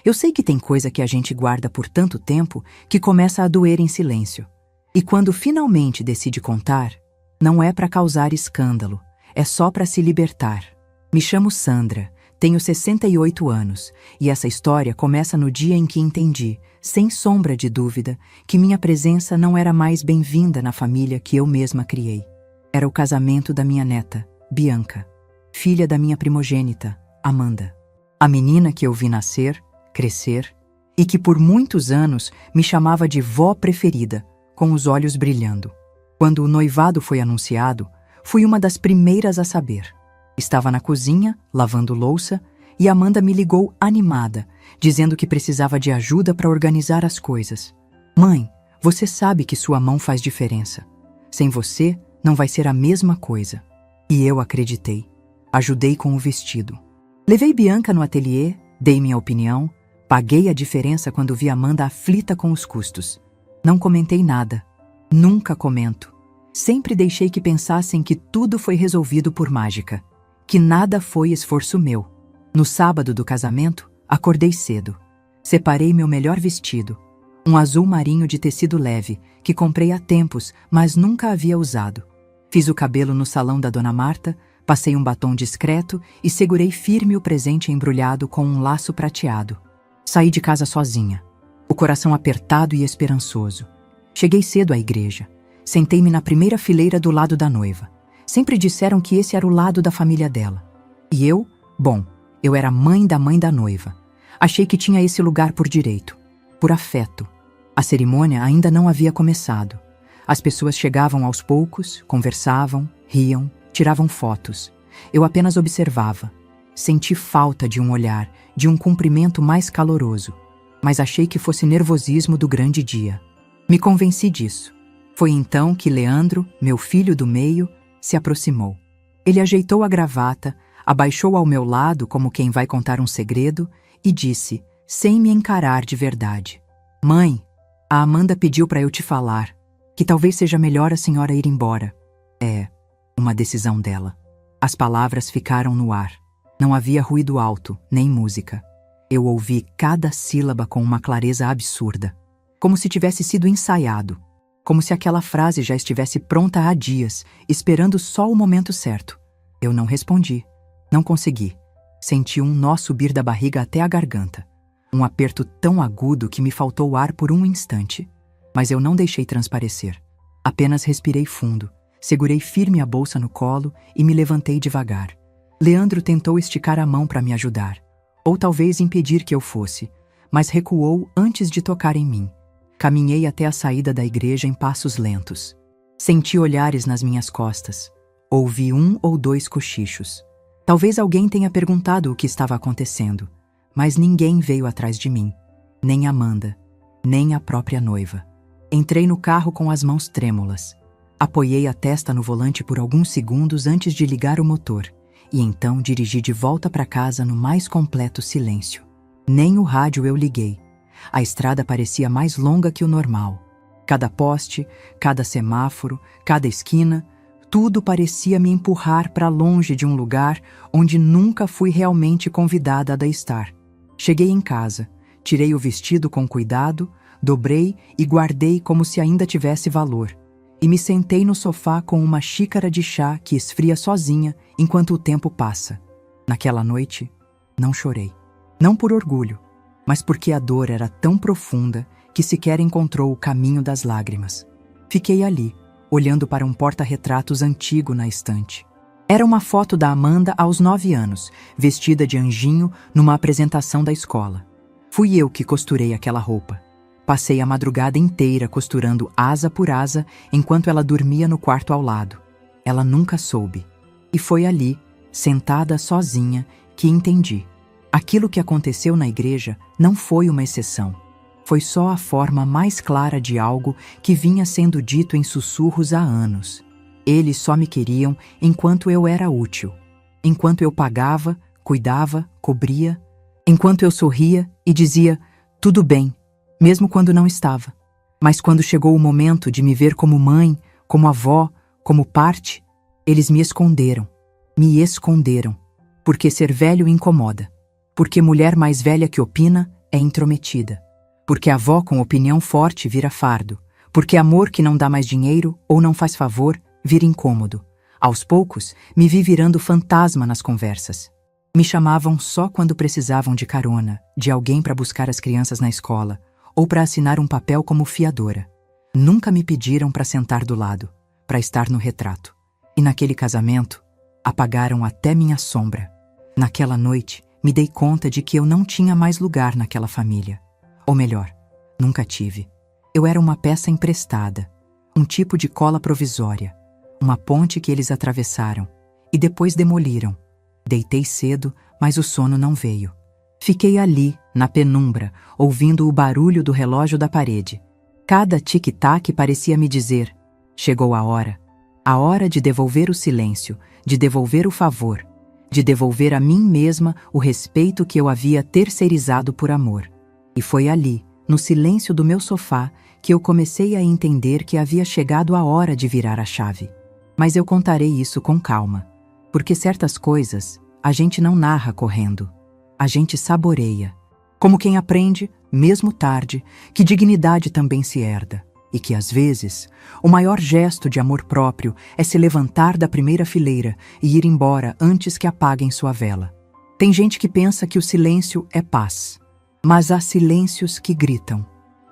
Eu sei que tem coisa que a gente guarda por tanto tempo que começa a doer em silêncio. E quando finalmente decide contar, não é para causar escândalo, é só para se libertar. Me chamo Sandra, tenho 68 anos, e essa história começa no dia em que entendi, sem sombra de dúvida, que minha presença não era mais bem-vinda na família que eu mesma criei. Era o casamento da minha neta, Bianca, filha da minha primogênita, Amanda. A menina que eu vi nascer, crescer, e que por muitos anos me chamava de vó preferida, com os olhos brilhando. Quando o noivado foi anunciado, fui uma das primeiras a saber. Estava na cozinha, lavando louça, e Amanda me ligou animada, dizendo que precisava de ajuda para organizar as coisas. Mãe, você sabe que sua mão faz diferença. Sem você, não vai ser a mesma coisa. E eu acreditei. Ajudei com o vestido. Levei Bianca no ateliê, dei minha opinião, paguei a diferença quando vi Amanda aflita com os custos. Não comentei nada. Nunca comento. Sempre deixei que pensassem que tudo foi resolvido por mágica, que nada foi esforço meu. No sábado do casamento, acordei cedo. Separei meu melhor vestido, um azul marinho de tecido leve, que comprei há tempos, mas nunca havia usado. Fiz o cabelo no salão da Dona Marta, passei um batom discreto e segurei firme o presente embrulhado com um laço prateado. Saí de casa sozinha, o coração apertado e esperançoso. Cheguei cedo à igreja. Sentei-me na primeira fileira do lado da noiva. Sempre disseram que esse era o lado da família dela. E eu era mãe da noiva. Achei que tinha esse lugar por direito, por afeto. A cerimônia ainda não havia começado. As pessoas chegavam aos poucos, conversavam, riam, tiravam fotos. Eu apenas observava. Senti falta de um olhar, de um cumprimento mais caloroso. Mas achei que fosse nervosismo do grande dia. Me convenci disso. Foi então que Leandro, meu filho do meio, se aproximou. Ele ajeitou a gravata, abaixou ao meu lado como quem vai contar um segredo e disse, sem me encarar de verdade: Mãe, a Amanda pediu para eu te falar, que talvez seja melhor a senhora ir embora. É uma decisão dela. As palavras ficaram no ar. Não havia ruído alto, nem música. Eu ouvi cada sílaba com uma clareza absurda, como se tivesse sido ensaiado, como se aquela frase já estivesse pronta há dias, esperando só o momento certo. Eu não respondi. Não consegui. Senti um nó subir da barriga até a garganta. Um aperto tão agudo que me faltou ar por um instante. Mas eu não deixei transparecer. Apenas respirei fundo, segurei firme a bolsa no colo e me levantei devagar. Leandro tentou esticar a mão para me ajudar, ou talvez impedir que eu fosse, mas recuou antes de tocar em mim. Caminhei até a saída da igreja em passos lentos. Senti olhares nas minhas costas. Ouvi 1 ou 2 cochichos. Talvez alguém tenha perguntado o que estava acontecendo, mas ninguém veio atrás de mim. Nem Amanda, nem a própria noiva. Entrei no carro com as mãos trêmulas. Apoiei a testa no volante por alguns segundos antes de ligar o motor, e então dirigi de volta para casa no mais completo silêncio. Nem o rádio eu liguei. A estrada parecia mais longa que o normal. Cada poste, cada semáforo, cada esquina, tudo parecia me empurrar para longe de um lugar onde nunca fui realmente convidada a estar. Cheguei em casa, tirei o vestido com cuidado, dobrei e guardei como se ainda tivesse valor. E me sentei no sofá com uma xícara de chá que esfria sozinha enquanto o tempo passa. Naquela noite, não chorei. Não por orgulho, mas porque a dor era tão profunda que sequer encontrou o caminho das lágrimas. Fiquei ali, olhando para um porta-retratos antigo na estante. Era uma foto da Amanda aos 9 anos, vestida de anjinho numa apresentação da escola. Fui eu que costurei aquela roupa. Passei a madrugada inteira costurando asa por asa enquanto ela dormia no quarto ao lado. Ela nunca soube. E foi ali, sentada sozinha, que entendi. Aquilo que aconteceu na igreja não foi uma exceção. Foi só a forma mais clara de algo que vinha sendo dito em sussurros há anos. Eles só me queriam enquanto eu era útil. Enquanto eu pagava, cuidava, cobria. Enquanto eu sorria e dizia, tudo bem, mesmo quando não estava. Mas quando chegou o momento de me ver como mãe, como avó, como parte, eles me esconderam. Me esconderam. Porque ser velho incomoda. Porque mulher mais velha que opina é intrometida. Porque avó com opinião forte vira fardo. Porque amor que não dá mais dinheiro ou não faz favor vira incômodo. Aos poucos, me vi virando fantasma nas conversas. Me chamavam só quando precisavam de carona, de alguém para buscar as crianças na escola, ou para assinar um papel como fiadora. Nunca me pediram para sentar do lado, para estar no retrato. E naquele casamento, apagaram até minha sombra. Naquela noite, me dei conta de que eu não tinha mais lugar naquela família. Ou melhor, nunca tive. Eu era uma peça emprestada, um tipo de cola provisória, uma ponte que eles atravessaram e depois demoliram. Deitei cedo, mas o sono não veio. Fiquei ali, na penumbra, ouvindo o barulho do relógio da parede. Cada tic-tac parecia me dizer: chegou a hora de devolver o silêncio, de devolver o favor, de devolver a mim mesma o respeito que eu havia terceirizado por amor. E foi ali, no silêncio do meu sofá, que eu comecei a entender que havia chegado a hora de virar a chave. Mas eu contarei isso com calma, porque certas coisas a gente não narra correndo, a gente saboreia, como quem aprende, mesmo tarde, que dignidade também se herda, e que às vezes o maior gesto de amor próprio é se levantar da primeira fileira e ir embora antes que apaguem sua vela. Tem gente que pensa que o silêncio é paz, mas há silêncios que gritam.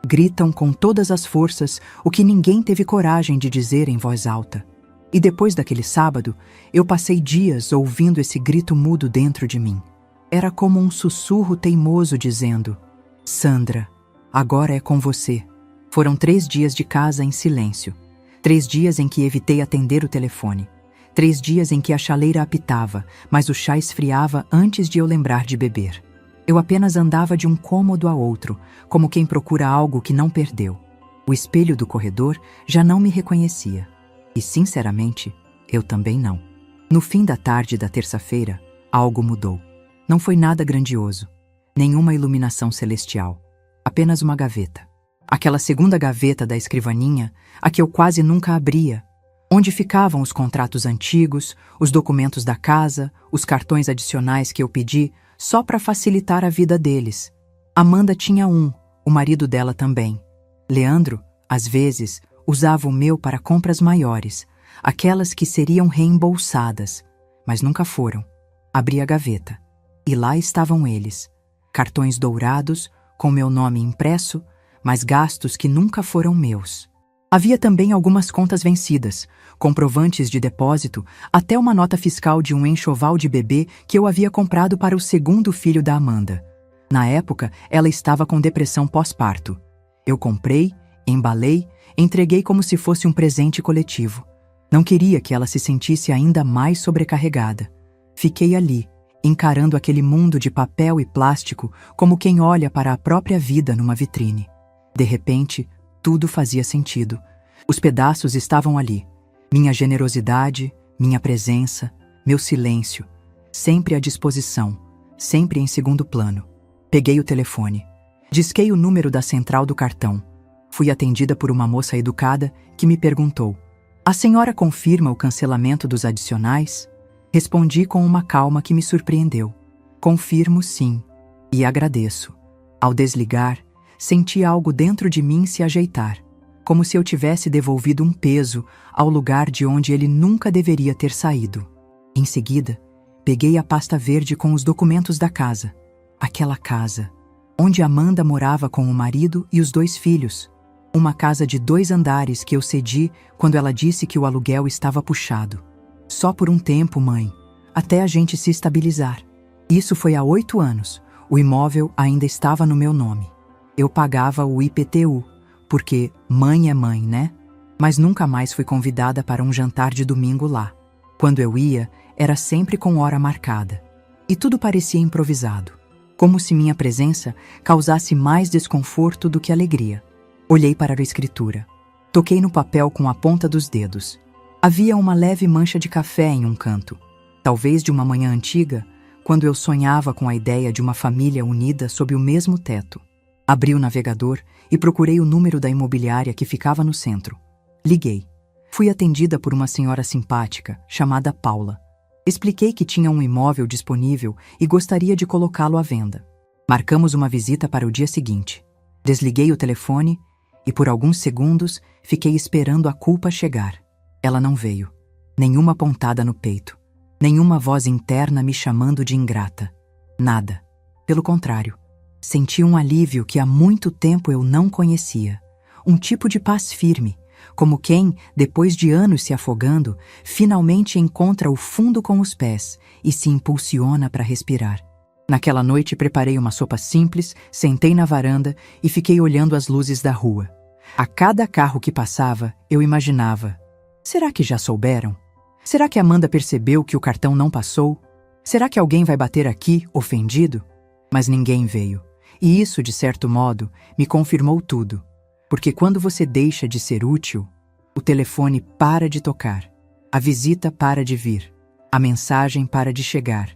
Gritam com todas as forças o que ninguém teve coragem de dizer em voz alta. E depois daquele sábado, eu passei dias ouvindo esse grito mudo dentro de mim. Era como um sussurro teimoso dizendo: Sandra, agora é com você. Foram 3 dias de casa em silêncio. 3 dias em que evitei atender o telefone. 3 dias em que a chaleira apitava, mas o chá esfriava antes de eu lembrar de beber. Eu apenas andava de um cômodo a outro, como quem procura algo que não perdeu. O espelho do corredor já não me reconhecia. E, sinceramente, eu também não. No fim da tarde da terça-feira, algo mudou. Não foi nada grandioso, nenhuma iluminação celestial, apenas uma gaveta. Aquela segunda gaveta da escrivaninha, a que eu quase nunca abria, onde ficavam os contratos antigos, os documentos da casa, os cartões adicionais que eu pedi só para facilitar a vida deles. Amanda tinha um, o marido dela também. Leandro, às vezes, usava o meu para compras maiores, aquelas que seriam reembolsadas, mas nunca foram. Abri a gaveta, e lá estavam eles, cartões dourados, com meu nome impresso, mas gastos que nunca foram meus. Havia também algumas contas vencidas, comprovantes de depósito, até uma nota fiscal de um enxoval de bebê que eu havia comprado para o segundo filho da Amanda. Na época, ela estava com depressão pós-parto. Eu comprei, embalei, entreguei como se fosse um presente coletivo. Não queria que ela se sentisse ainda mais sobrecarregada. Fiquei ali, encarando aquele mundo de papel e plástico como quem olha para a própria vida numa vitrine. De repente, tudo fazia sentido. Os pedaços estavam ali. Minha generosidade, minha presença, meu silêncio, sempre à disposição, sempre em segundo plano. Peguei o telefone. Disquei o número da central do cartão. Fui atendida por uma moça educada que me perguntou: "A senhora confirma o cancelamento dos adicionais?" Respondi com uma calma que me surpreendeu. "Confirmo, sim, e agradeço." Ao desligar, senti algo dentro de mim se ajeitar, como se eu tivesse devolvido um peso ao lugar de onde ele nunca deveria ter saído. Em seguida, peguei a pasta verde com os documentos da casa. Aquela casa, onde Amanda morava com o marido e os 2 filhos. Uma casa de 2 andares que eu cedi quando ela disse que o aluguel estava puxado. Só por um tempo, mãe, até a gente se estabilizar. Isso foi há 8 anos. O imóvel ainda estava no meu nome. Eu pagava o IPTU, porque mãe é mãe, né? Mas nunca mais fui convidada para um jantar de domingo lá. Quando eu ia, era sempre com hora marcada. E tudo parecia improvisado, como se minha presença causasse mais desconforto do que alegria. Olhei para a escritura. Toquei no papel com a ponta dos dedos. Havia uma leve mancha de café em um canto, talvez de uma manhã antiga, quando eu sonhava com a ideia de uma família unida sob o mesmo teto. Abri o navegador e procurei o número da imobiliária que ficava no centro. Liguei. Fui atendida por uma senhora simpática, chamada Paula. Expliquei que tinha um imóvel disponível e gostaria de colocá-lo à venda. Marcamos uma visita para o dia seguinte. Desliguei o telefone e por alguns segundos fiquei esperando a culpa chegar. Ela não veio. Nenhuma pontada no peito. Nenhuma voz interna me chamando de ingrata. Nada. Pelo contrário, senti um alívio que há muito tempo eu não conhecia. Um tipo de paz firme, como quem, depois de anos se afogando, finalmente encontra o fundo com os pés e se impulsiona para respirar. Naquela noite preparei uma sopa simples, sentei na varanda e fiquei olhando as luzes da rua. A cada carro que passava, eu imaginava: será que já souberam? Será que Amanda percebeu que o cartão não passou? Será que alguém vai bater aqui, ofendido? Mas ninguém veio. E isso, de certo modo, me confirmou tudo. Porque quando você deixa de ser útil, o telefone para de tocar, a visita para de vir, a mensagem para de chegar.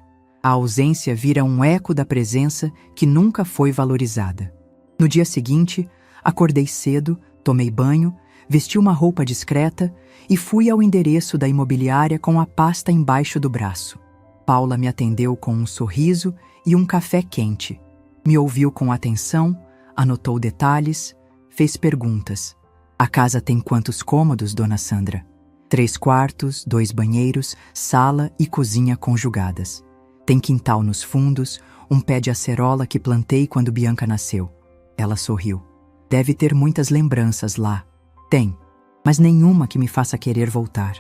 A ausência vira um eco da presença que nunca foi valorizada. No dia seguinte, acordei cedo, tomei banho, vesti uma roupa discreta e fui ao endereço da imobiliária com a pasta embaixo do braço. Paula me atendeu com um sorriso e um café quente. Me ouviu com atenção, anotou detalhes, fez perguntas. A casa tem quantos cômodos, dona Sandra? 3 quartos, 2 banheiros, sala e cozinha conjugadas. Tem quintal nos fundos, um pé de acerola que plantei quando Bianca nasceu. Ela sorriu. Deve ter muitas lembranças lá. Tem, mas nenhuma que me faça querer voltar.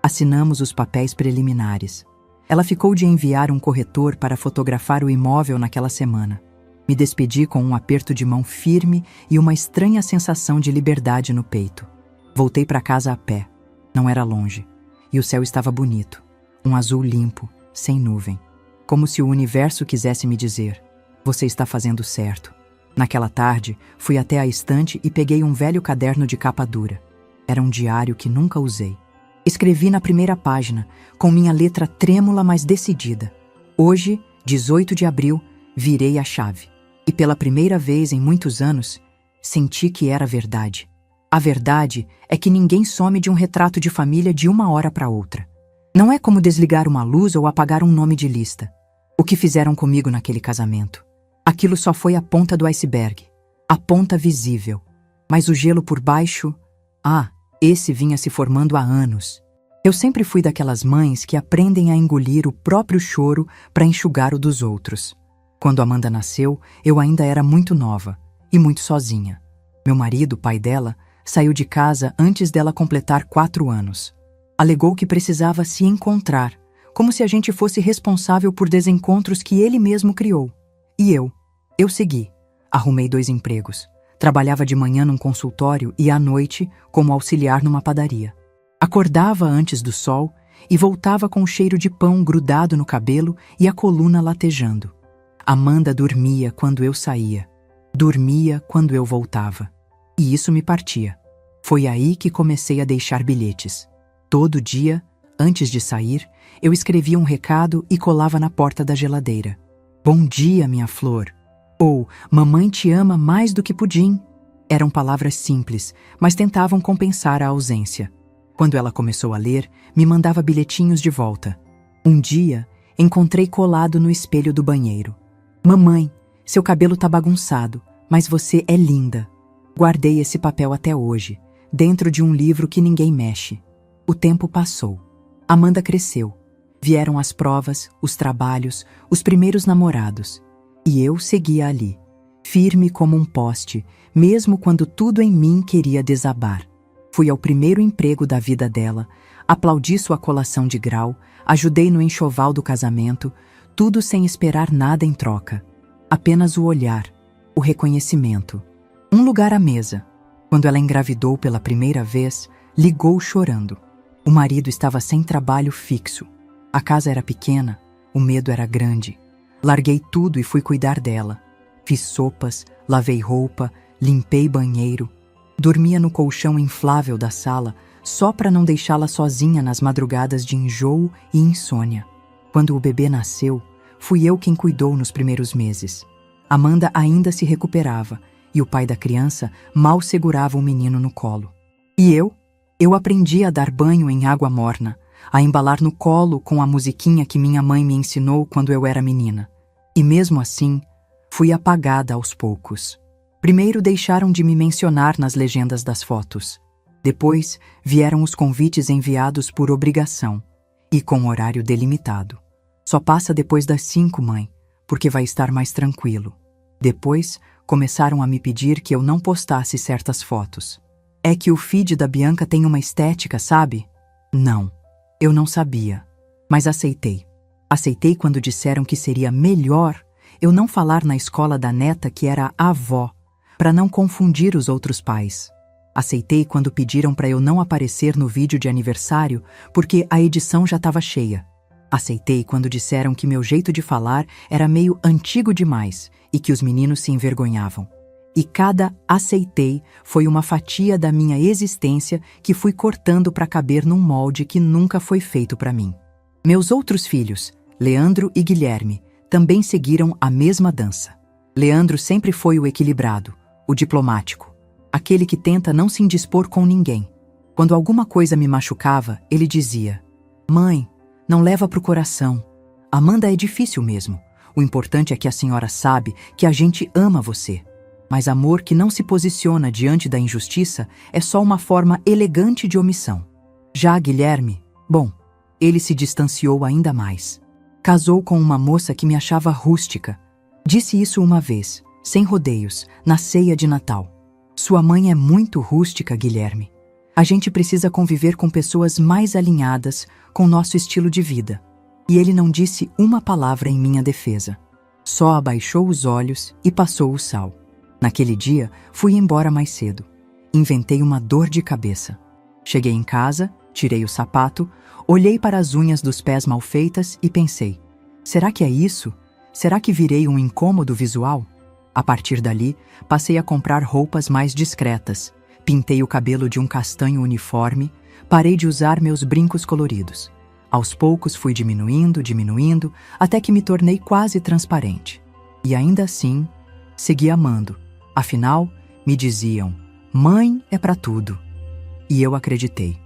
Assinamos os papéis preliminares. Ela ficou de enviar um corretor para fotografar o imóvel naquela semana. Me despedi com um aperto de mão firme e uma estranha sensação de liberdade no peito. Voltei para casa a pé. Não era longe. E o céu estava bonito. Um azul limpo, sem nuvem. Como se o universo quisesse me dizer: você está fazendo certo. Naquela tarde, fui até a estante e peguei um velho caderno de capa dura. Era um diário que nunca usei. Escrevi na primeira página, com minha letra trêmula mas decidida: hoje, 18 de abril, virei a chave. E pela primeira vez em muitos anos, senti que era verdade. A verdade é que ninguém some de um retrato de família de uma hora para outra. Não é como desligar uma luz ou apagar um nome de lista. O que fizeram comigo naquele casamento? Aquilo só foi a ponta do iceberg, a ponta visível. Mas o gelo por baixo, esse vinha se formando há anos. Eu sempre fui daquelas mães que aprendem a engolir o próprio choro para enxugar o dos outros. Quando Amanda nasceu, eu ainda era muito nova e muito sozinha. Meu marido, pai dela, saiu de casa antes dela completar 4 anos. Alegou que precisava se encontrar, como se a gente fosse responsável por desencontros que ele mesmo criou. E eu segui. Arrumei 2 empregos. Trabalhava de manhã num consultório e à noite como auxiliar numa padaria. Acordava antes do sol e voltava com o cheiro de pão grudado no cabelo e a coluna latejando. Amanda dormia quando eu saía. Dormia quando eu voltava. E isso me partia. Foi aí que comecei a deixar bilhetes. Todo dia, antes de sair, eu escrevia um recado e colava na porta da geladeira. Bom dia, minha flor. Ou, mamãe te ama mais do que pudim. Eram palavras simples, mas tentavam compensar a ausência. Quando ela começou a ler, me mandava bilhetinhos de volta. Um dia, encontrei colado no espelho do banheiro. Mamãe, seu cabelo tá bagunçado, mas você é linda. Guardei esse papel até hoje, dentro de um livro que ninguém mexe. O tempo passou. Amanda cresceu. Vieram as provas, os trabalhos, os primeiros namorados. E eu seguia ali, firme como um poste, mesmo quando tudo em mim queria desabar. Fui ao primeiro emprego da vida dela, aplaudi sua colação de grau, ajudei no enxoval do casamento, tudo sem esperar nada em troca. Apenas o olhar, o reconhecimento. Um lugar à mesa. Quando ela engravidou pela primeira vez, ligou chorando. O marido estava sem trabalho fixo. A casa era pequena, o medo era grande. Larguei tudo e fui cuidar dela. Fiz sopas, lavei roupa, limpei banheiro. Dormia no colchão inflável da sala, só para não deixá-la sozinha nas madrugadas de enjoo e insônia. Quando o bebê nasceu, fui eu quem cuidou nos primeiros meses. Amanda ainda se recuperava e o pai da criança mal segurava o menino no colo. E eu aprendi a dar banho em água morna, a embalar no colo com a musiquinha que minha mãe me ensinou quando eu era menina. E mesmo assim, Fui apagada aos poucos. Primeiro deixaram de me mencionar nas legendas das fotos. Depois vieram os convites enviados por obrigação e com horário delimitado. Só passa depois das 5, mãe, porque vai estar mais tranquilo. Depois começaram a me pedir que eu não postasse certas fotos. É que o feed da Bianca tem uma estética, sabe? Não, eu não sabia, mas aceitei. Aceitei quando disseram que seria melhor eu não falar na escola da neta que era a avó, para não confundir os outros pais. Aceitei quando pediram para eu não aparecer no vídeo de aniversário porque a edição já estava cheia. Aceitei quando disseram que meu jeito de falar era meio antigo demais e que os meninos se envergonhavam. E cada aceitei foi uma fatia da minha existência que fui cortando para caber num molde que nunca foi feito para mim. Meus outros filhos, Leandro e Guilherme, também seguiram a mesma dança. Leandro sempre foi o equilibrado, o diplomático, aquele que tenta não se indispor com ninguém. Quando alguma coisa me machucava, ele dizia: "Mãe, não leva pro coração. Amanda é difícil mesmo. O importante é que a senhora sabe que a gente ama você. Mas amor que não se posiciona diante da injustiça é só uma forma elegante de omissão." Já Guilherme, bom, ele se distanciou ainda mais. Casou com uma moça que me achava rústica. Disse isso uma vez, sem rodeios, na ceia de Natal. "Sua mãe é muito rústica, Guilherme. A gente precisa conviver com pessoas mais alinhadas com nosso estilo de vida." E ele não disse uma palavra em minha defesa. Só abaixou os olhos e passou o sal. Naquele dia, fui embora mais cedo. Inventei uma dor de cabeça. Cheguei em casa, tirei o sapato, olhei para as unhas dos pés mal feitas e pensei: será que é isso? Será que virei um incômodo visual? A partir dali, passei a comprar roupas mais discretas, pintei o cabelo de um castanho uniforme, parei de usar meus brincos coloridos. Aos poucos fui diminuindo, até que me tornei quase transparente. E ainda assim, segui amando. Afinal, me diziam: "Mãe é pra tudo." E eu acreditei.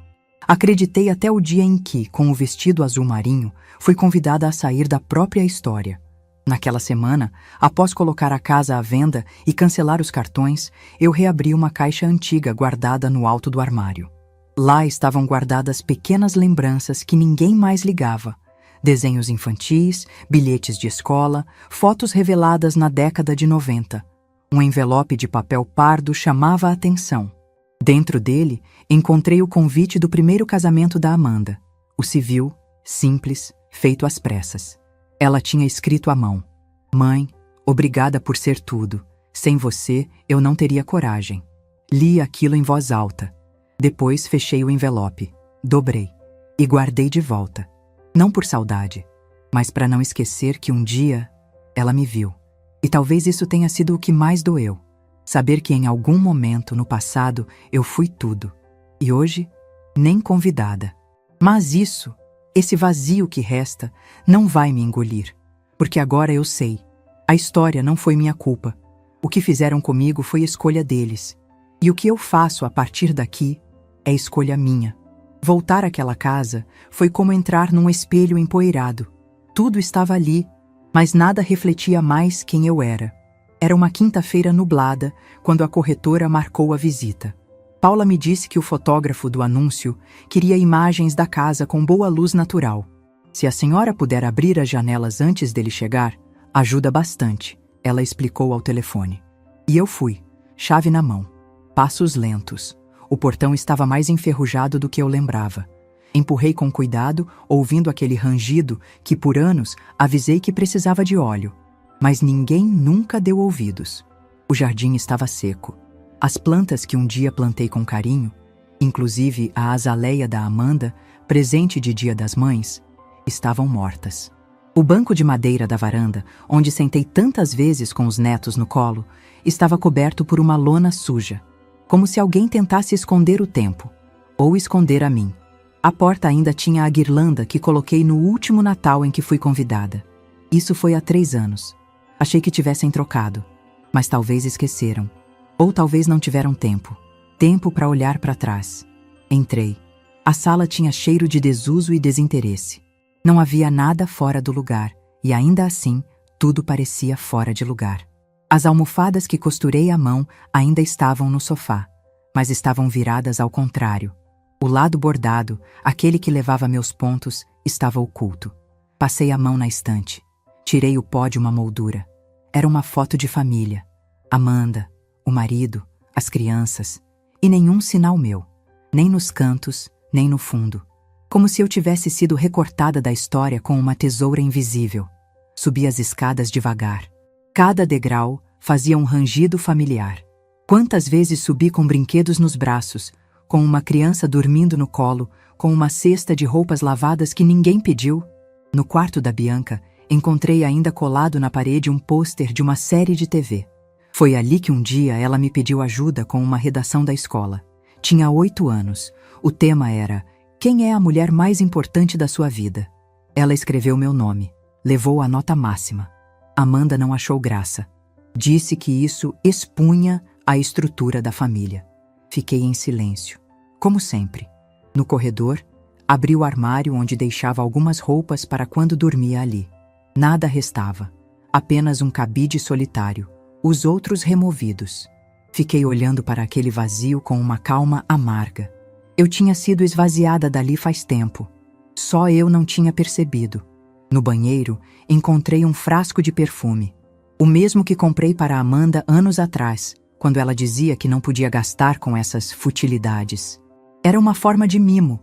Acreditei até o dia em que, com o vestido azul marinho, fui convidada a sair da própria história. Naquela semana, após colocar a casa à venda e cancelar os cartões, eu reabri uma caixa antiga guardada no alto do armário. Lá estavam guardadas pequenas lembranças que ninguém mais ligava. Desenhos infantis, bilhetes de escola, fotos reveladas na década de 90. Um envelope de papel pardo chamava a atenção. Dentro dele, encontrei o convite do primeiro casamento da Amanda. O civil, simples, feito às pressas. Ela tinha escrito à mão: "Mãe, obrigada por ser tudo. Sem você, eu não teria coragem." Li aquilo em voz alta. Depois fechei o envelope, dobrei e guardei de volta. Não por saudade, mas para não esquecer que um dia ela me viu. E talvez isso tenha sido o que mais doeu. Saber que em algum momento no passado eu fui tudo. E hoje, nem convidada. Mas isso, esse vazio que resta, não vai me engolir. Porque agora eu sei. A história não foi minha culpa. O que fizeram comigo foi escolha deles. E o que eu faço a partir daqui é escolha minha. Voltar àquela casa foi como entrar num espelho empoeirado. Tudo estava ali, mas nada refletia mais quem eu era. Era uma quinta-feira nublada, quando a corretora marcou a visita. Paula me disse que o fotógrafo do anúncio queria imagens da casa com boa luz natural. Se a senhora puder abrir as janelas antes dele chegar, ajuda bastante, ela explicou ao telefone. E eu fui, chave na mão. Passos lentos. O portão estava mais enferrujado do que eu lembrava. Empurrei com cuidado, ouvindo aquele rangido que, por anos, avisei que precisava de óleo. Mas ninguém nunca deu ouvidos. O jardim estava seco. As plantas que um dia plantei com carinho, inclusive a azaleia da Amanda, presente de Dia das Mães, estavam mortas. O banco de madeira da varanda, onde sentei tantas vezes com os netos no colo, estava coberto por uma lona suja, como se alguém tentasse esconder o tempo, ou esconder a mim. A porta ainda tinha a guirlanda que coloquei no último Natal em que fui convidada. Isso foi há 3 anos. Achei que tivessem trocado, mas talvez esqueceram. Ou talvez não tiveram tempo. Tempo para olhar para trás. Entrei. A sala tinha cheiro de desuso e desinteresse. Não havia nada fora do lugar, e ainda assim, tudo parecia fora de lugar. As almofadas que costurei à mão ainda estavam no sofá, mas estavam viradas ao contrário. O lado bordado, aquele que levava meus pontos, estava oculto. Passei a mão na estante. Tirei o pó de uma moldura. Era uma foto de família. Amanda, o marido, as crianças. E nenhum sinal meu. Nem nos cantos, nem no fundo. Como se eu tivesse sido recortada da história com uma tesoura invisível. Subi as escadas devagar. Cada degrau fazia um rangido familiar. Quantas vezes subi com brinquedos nos braços, com uma criança dormindo no colo, com uma cesta de roupas lavadas que ninguém pediu. No quarto da Bianca, encontrei ainda colado na parede um pôster de uma série de TV. Foi ali que um dia ela me pediu ajuda com uma redação da escola. Tinha 8 anos. O tema era: quem é a mulher mais importante da sua vida? Ela escreveu meu nome. Levou a nota máxima. Amanda não achou graça. Disse que isso expunha a estrutura da família. Fiquei em silêncio. Como sempre. No corredor, abri o armário onde deixava algumas roupas para quando dormia ali. Nada restava. Apenas um cabide solitário. Os outros removidos. Fiquei olhando para aquele vazio com uma calma amarga. Eu tinha sido esvaziada dali faz tempo. Só eu não tinha percebido. No banheiro, encontrei um frasco de perfume. O mesmo que comprei para Amanda anos atrás, quando ela dizia que não podia gastar com essas futilidades. Era uma forma de mimo,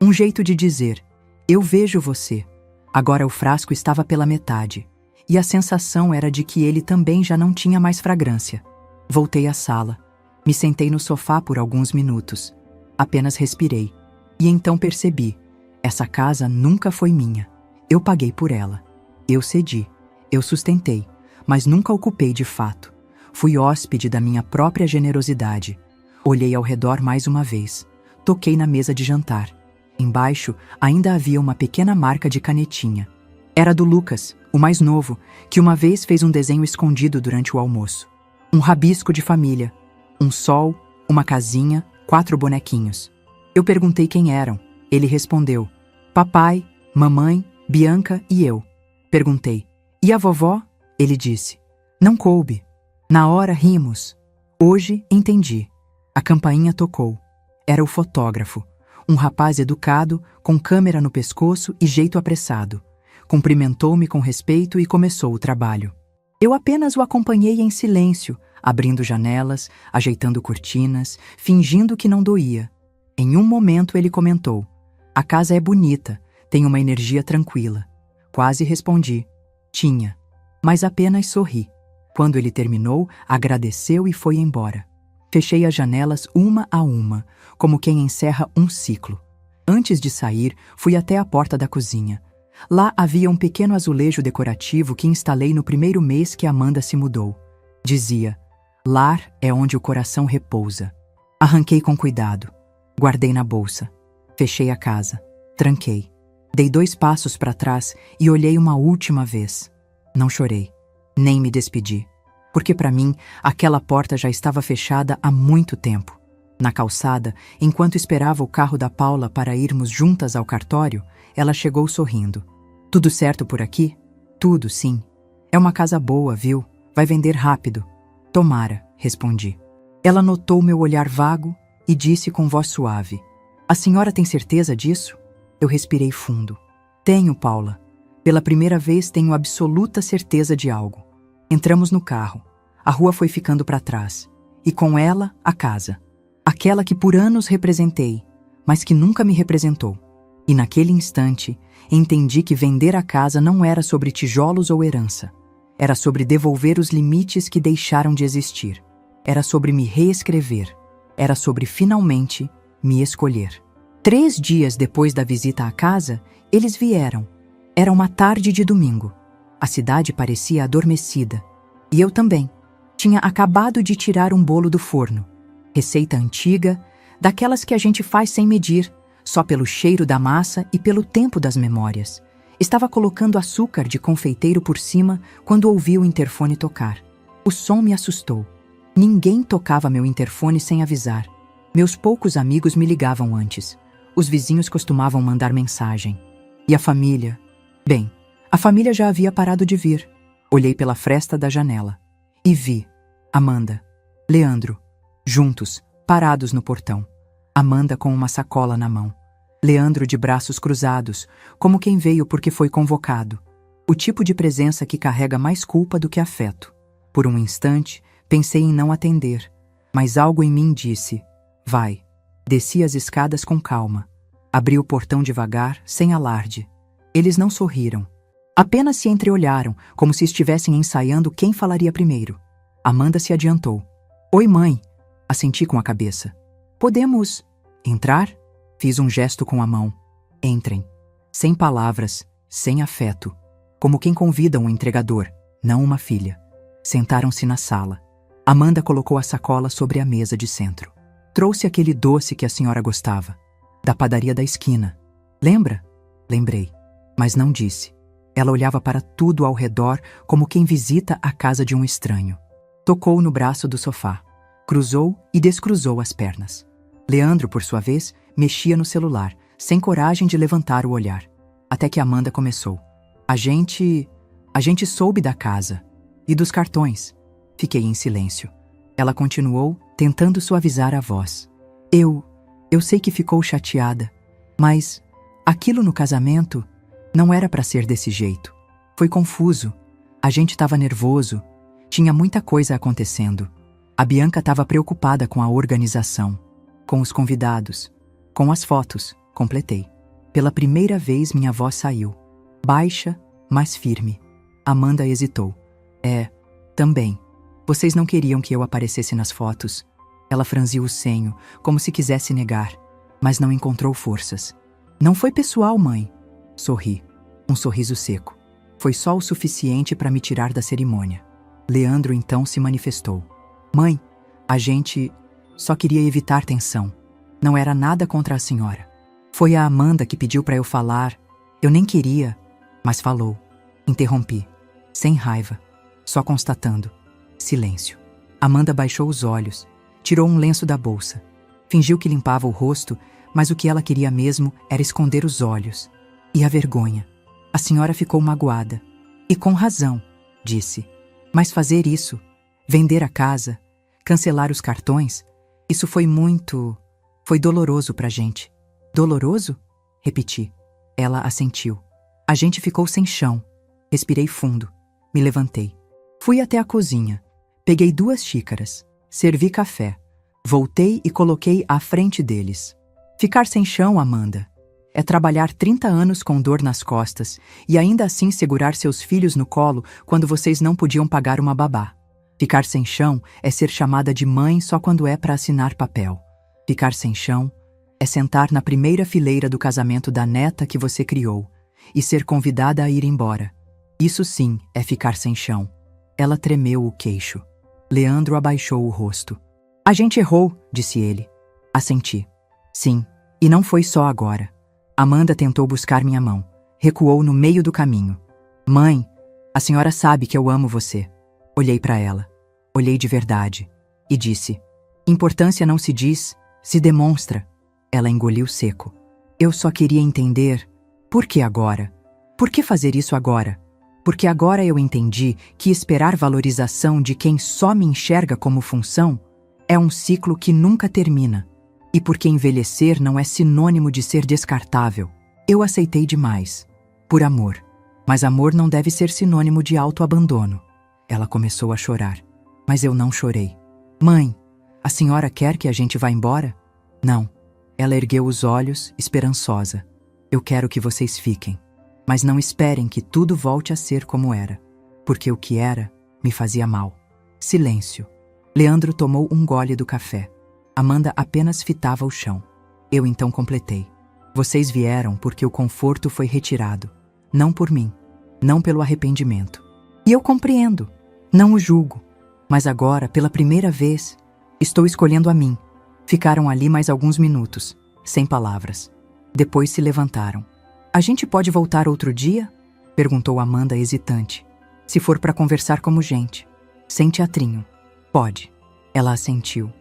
um jeito de dizer: eu vejo você. Agora o frasco estava pela metade, e a sensação era de que ele também já não tinha mais fragrância. Voltei à sala. Me sentei no sofá por alguns minutos. Apenas respirei. E então percebi: essa casa nunca foi minha. Eu paguei por ela. Eu cedi. Eu sustentei, mas nunca ocupei de fato. Fui hóspede da minha própria generosidade. Olhei ao redor mais uma vez. Toquei na mesa de jantar. Embaixo ainda havia uma pequena marca de canetinha. Era do Lucas, o mais novo, que uma vez fez um desenho escondido durante o almoço. Um rabisco de família. Um sol, uma casinha, 4 bonequinhos. Eu perguntei quem eram. Ele respondeu: papai, mamãe, Bianca e eu. Perguntei: e a vovó? Ele disse: não coube. Na hora rimos. Hoje entendi. A campainha tocou. Era o fotógrafo. Um rapaz educado, com câmera no pescoço e jeito apressado. Cumprimentou-me com respeito e começou o trabalho. Eu apenas o acompanhei em silêncio, abrindo janelas, ajeitando cortinas, fingindo que não doía. Em um momento ele comentou: a casa é bonita, tem uma energia tranquila. Quase respondi: tinha. Mas apenas sorri. Quando ele terminou, agradeceu e foi embora. Fechei as janelas uma a uma, como quem encerra um ciclo. Antes de sair, fui até a porta da cozinha. Lá havia um pequeno azulejo decorativo que instalei no primeiro mês que Amanda se mudou. Dizia: lar é onde o coração repousa. Arranquei com cuidado. Guardei na bolsa. Fechei a casa. Tranquei. Dei 2 passos para trás e olhei uma última vez. Não chorei. Nem me despedi. Porque para mim, aquela porta já estava fechada há muito tempo. Na calçada, enquanto esperava o carro da Paula para irmos juntas ao cartório, ela chegou sorrindo. Tudo certo por aqui? Tudo, sim. É uma casa boa, viu? Vai vender rápido. Tomara, respondi. Ela notou meu olhar vago e disse com voz suave: a senhora tem certeza disso? Eu respirei fundo. Tenho, Paula. Pela primeira vez tenho absoluta certeza de algo. Entramos no carro. A rua foi ficando para trás. E com ela, a casa. Aquela que por anos representei, mas que nunca me representou. E naquele instante, entendi que vender a casa não era sobre tijolos ou herança. Era sobre devolver os limites que deixaram de existir. Era sobre me reescrever. Era sobre finalmente me escolher. 3 dias depois da visita à casa, eles vieram. Era uma tarde de domingo. A cidade parecia adormecida. E eu também. Tinha acabado de tirar um bolo do forno. Receita antiga, daquelas que a gente faz sem medir, só pelo cheiro da massa e pelo tempo das memórias. Estava colocando açúcar de confeiteiro por cima quando ouvi o interfone tocar. O som me assustou. Ninguém tocava meu interfone sem avisar. Meus poucos amigos me ligavam antes. Os vizinhos costumavam mandar mensagem. E a família? Bem, a família já havia parado de vir. Olhei pela fresta da janela. e vi Amanda, Leandro, juntos, parados no portão. Amanda com uma sacola na mão. Leandro de braços cruzados, como quem veio porque foi convocado. O tipo de presença que carrega mais culpa do que afeto. Por um instante, pensei em não atender, mas algo em mim disse: vai. Desci as escadas com calma. Abri o portão devagar, sem alarde. Eles não sorriram. Apenas se entreolharam, como se estivessem ensaiando quem falaria primeiro. Amanda se adiantou. Oi, mãe. Assenti com a cabeça. Podemos entrar? Fiz um gesto com a mão. Entrem. Sem palavras, sem afeto. Como quem convida um entregador, não uma filha. Sentaram-se na sala. Amanda colocou a sacola sobre a mesa de centro. Trouxe aquele doce que a senhora gostava. Da padaria da esquina. Lembra? Lembrei. Mas não disse. Ela olhava para tudo ao redor como quem visita a casa de um estranho. Tocou no braço do sofá. Cruzou e descruzou as pernas. Leandro, por sua vez, mexia no celular, sem coragem de levantar o olhar. Até que Amanda começou. A gente soube da casa. E dos cartões. Fiquei em silêncio. Ela continuou, tentando suavizar a voz. Eu sei que ficou chateada, mas aquilo no casamento não era para ser desse jeito. Foi confuso. A gente estava nervoso. Tinha muita coisa acontecendo. A Bianca estava preocupada com a organização, com os convidados, com as fotos. Completei. Pela primeira vez minha voz saiu. Baixa, mas firme. Amanda hesitou. Também. Vocês não queriam que eu aparecesse nas fotos. Ela franziu o senho, como se quisesse negar, mas não encontrou forças. Não foi pessoal, mãe. Sorri. Um sorriso seco. Foi só o suficiente para me tirar da cerimônia. Leandro então se manifestou. Mãe, a gente só queria evitar tensão. Não era nada contra a senhora. Foi a Amanda que pediu para eu falar. Eu nem queria, mas falou. Interrompi. Sem raiva. Só constatando. Silêncio. Amanda baixou os olhos. Tirou um lenço da bolsa. Fingiu que limpava o rosto, mas o que ela queria mesmo era esconder os olhos. E a vergonha. A senhora ficou magoada. E com razão, disse. Mas fazer isso, vender a casa, cancelar os cartões, isso foi doloroso pra gente. Doloroso? Repeti. Ela assentiu. A gente ficou sem chão. Respirei fundo. Me levantei. Fui até a cozinha. Peguei 2 xícaras. Servi café. Voltei e coloquei à frente deles. Ficar sem chão, Amanda, é trabalhar 30 anos com dor nas costas e ainda assim segurar seus filhos no colo quando vocês não podiam pagar uma babá. Ficar sem chão é ser chamada de mãe só quando é para assinar papel. Ficar sem chão é sentar na primeira fileira do casamento da neta que você criou e ser convidada a ir embora. Isso sim é ficar sem chão. Ela tremeu o queixo. Leandro abaixou o rosto. A gente errou, disse ele. Assenti. Sim, e não foi só agora. Amanda tentou buscar minha mão. Recuou no meio do caminho. Mãe, a senhora sabe que eu amo você. Olhei para ela. Olhei de verdade. E disse: importância não se diz, se demonstra. Ela engoliu seco. Eu só queria entender. Por que agora? Por que fazer isso agora? Porque agora eu entendi que esperar valorização de quem só me enxerga como função é um ciclo que nunca termina. E porque envelhecer não é sinônimo de ser descartável. Eu aceitei demais. Por amor. Mas amor não deve ser sinônimo de autoabandono. Ela começou a chorar. Mas eu não chorei. Mãe, a senhora quer que a gente vá embora? Não. Ela ergueu os olhos, esperançosa. Eu quero que vocês fiquem. Mas não esperem que tudo volte a ser como era. Porque o que era me fazia mal. Silêncio. Leandro tomou um gole do café. Amanda apenas fitava o chão. Eu então completei. Vocês vieram porque o conforto foi retirado. Não por mim. Não pelo arrependimento. E eu compreendo. Não o julgo. Mas agora, pela primeira vez, estou escolhendo a mim. Ficaram ali mais alguns minutos, sem palavras. Depois se levantaram. A gente pode voltar outro dia? Perguntou Amanda hesitante. Se for para conversar como gente. Sem teatrinho. Pode. Ela assentiu.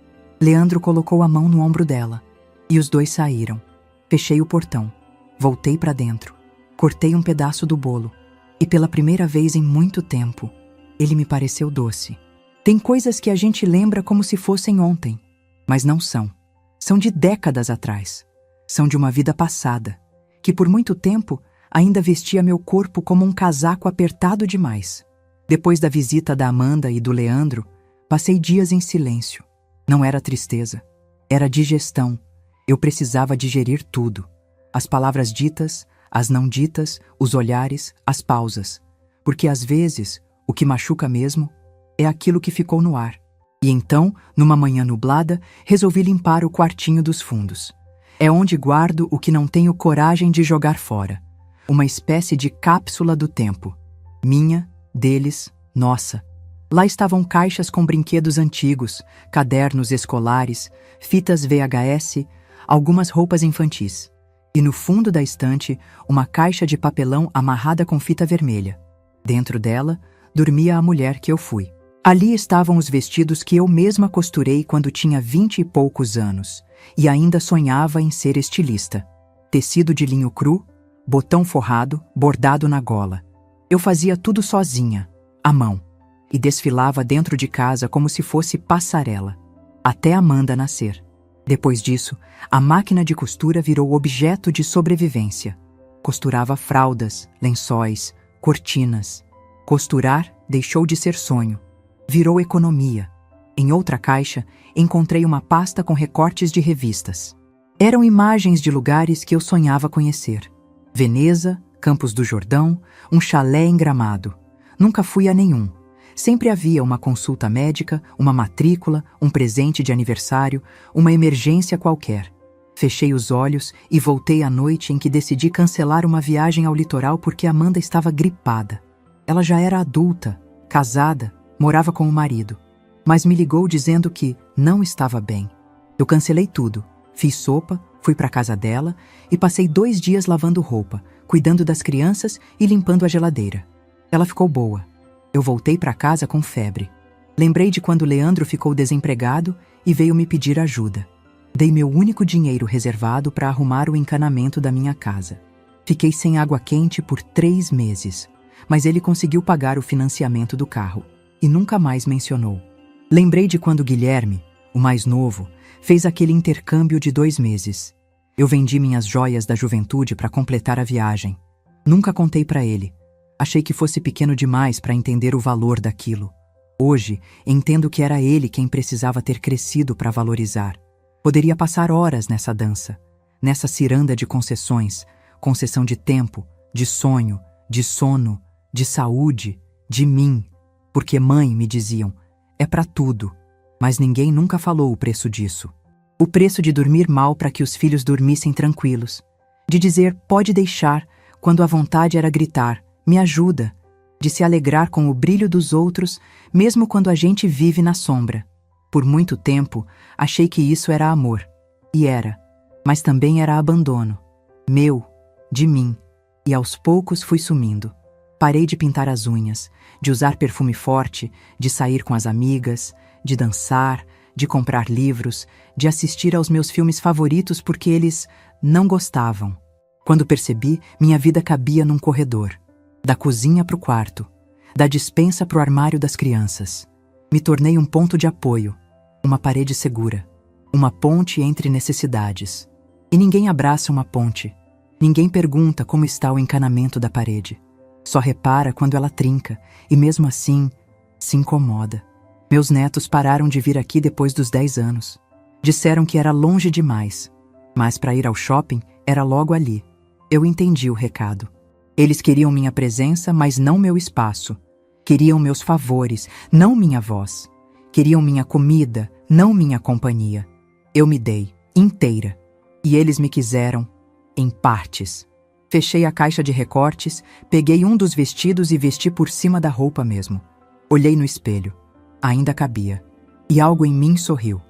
Leandro colocou a mão no ombro dela. E os dois saíram. Fechei o portão. Voltei para dentro. Cortei um pedaço do bolo. E pela primeira vez em muito tempo, ele me pareceu doce. Tem coisas que a gente lembra como se fossem ontem, mas não são. São de décadas atrás. São de uma vida passada, que por muito tempo ainda vestia meu corpo como um casaco apertado demais. Depois da visita da Amanda e do Leandro, passei dias em silêncio. Não era tristeza, era digestão. Eu precisava digerir tudo. As palavras ditas, as não ditas, os olhares, as pausas. Porque às vezes, o que machuca mesmo é aquilo que ficou no ar. E então, numa manhã nublada, resolvi limpar o quartinho dos fundos. É onde guardo o que não tenho coragem de jogar fora. Uma espécie de cápsula do tempo. Minha, deles, nossa. Lá estavam caixas com brinquedos antigos, cadernos escolares, fitas VHS, algumas roupas infantis. E no fundo da estante, uma caixa de papelão amarrada com fita vermelha. Dentro dela, dormia a mulher que eu fui. Ali estavam os vestidos que eu mesma costurei quando tinha 20 e poucos anos, e ainda sonhava em ser estilista. Tecido de linho cru, botão forrado, bordado na gola. Eu fazia tudo sozinha, à mão, e desfilava dentro de casa como se fosse passarela, até Amanda nascer. Depois disso, a máquina de costura virou objeto de sobrevivência. Costurava fraldas, lençóis, cortinas. Costurar deixou de ser sonho. Virou economia. Em outra caixa, encontrei uma pasta com recortes de revistas. Eram imagens de lugares que eu sonhava conhecer. Veneza, Campos do Jordão, um chalé em Gramado. Nunca fui a nenhum. Sempre havia uma consulta médica, uma matrícula, um presente de aniversário, uma emergência qualquer. Fechei os olhos e voltei à noite em que decidi cancelar uma viagem ao litoral porque Amanda estava gripada. Ela já era adulta, casada, morava com o marido, mas me ligou dizendo que não estava bem. Eu cancelei tudo, fiz sopa, fui para a casa dela e passei 2 dias lavando roupa, cuidando das crianças e limpando a geladeira. Ela ficou boa. Eu voltei para casa com febre. Lembrei de quando Leandro ficou desempregado e veio me pedir ajuda. Dei meu único dinheiro reservado para arrumar o encanamento da minha casa. Fiquei sem água quente por 3 meses, mas ele conseguiu pagar o financiamento do carro e nunca mais mencionou. Lembrei de quando Guilherme, o mais novo, fez aquele intercâmbio de 2 meses. Eu vendi minhas joias da juventude para completar a viagem. Nunca contei para ele. Achei que fosse pequeno demais para entender o valor daquilo. Hoje, entendo que era ele quem precisava ter crescido para valorizar. Poderia passar horas nessa dança, nessa ciranda de concessões, concessão de tempo, de sonho, de sono, de saúde, de mim. Porque mãe, me diziam, é para tudo. Mas ninguém nunca falou o preço disso. O preço de dormir mal para que os filhos dormissem tranquilos. De dizer, pode deixar, quando a vontade era gritar, me ajuda. De se alegrar com o brilho dos outros, mesmo quando a gente vive na sombra. Por muito tempo, achei que isso era amor. E era. Mas também era abandono. Meu, de mim. E aos poucos fui sumindo. Parei de pintar as unhas, de usar perfume forte, de sair com as amigas, de dançar, de comprar livros, de assistir aos meus filmes favoritos porque eles não gostavam. Quando percebi, minha vida cabia num corredor. Da cozinha para o quarto, da despensa para o armário das crianças. Me tornei um ponto de apoio, uma parede segura, uma ponte entre necessidades. E ninguém abraça uma ponte. Ninguém pergunta como está o encanamento da parede. Só repara quando ela trinca e mesmo assim se incomoda. Meus netos pararam de vir aqui depois dos 10 anos. Disseram que era longe demais, mas para ir ao shopping era logo ali. Eu entendi o recado. Eles queriam minha presença, mas não meu espaço. Queriam meus favores, não minha voz. Queriam minha comida, não minha companhia. Eu me dei, inteira. E eles me quiseram, em partes. Fechei a caixa de recortes, peguei um dos vestidos e vesti por cima da roupa mesmo. Olhei no espelho. Ainda cabia. E algo em mim sorriu.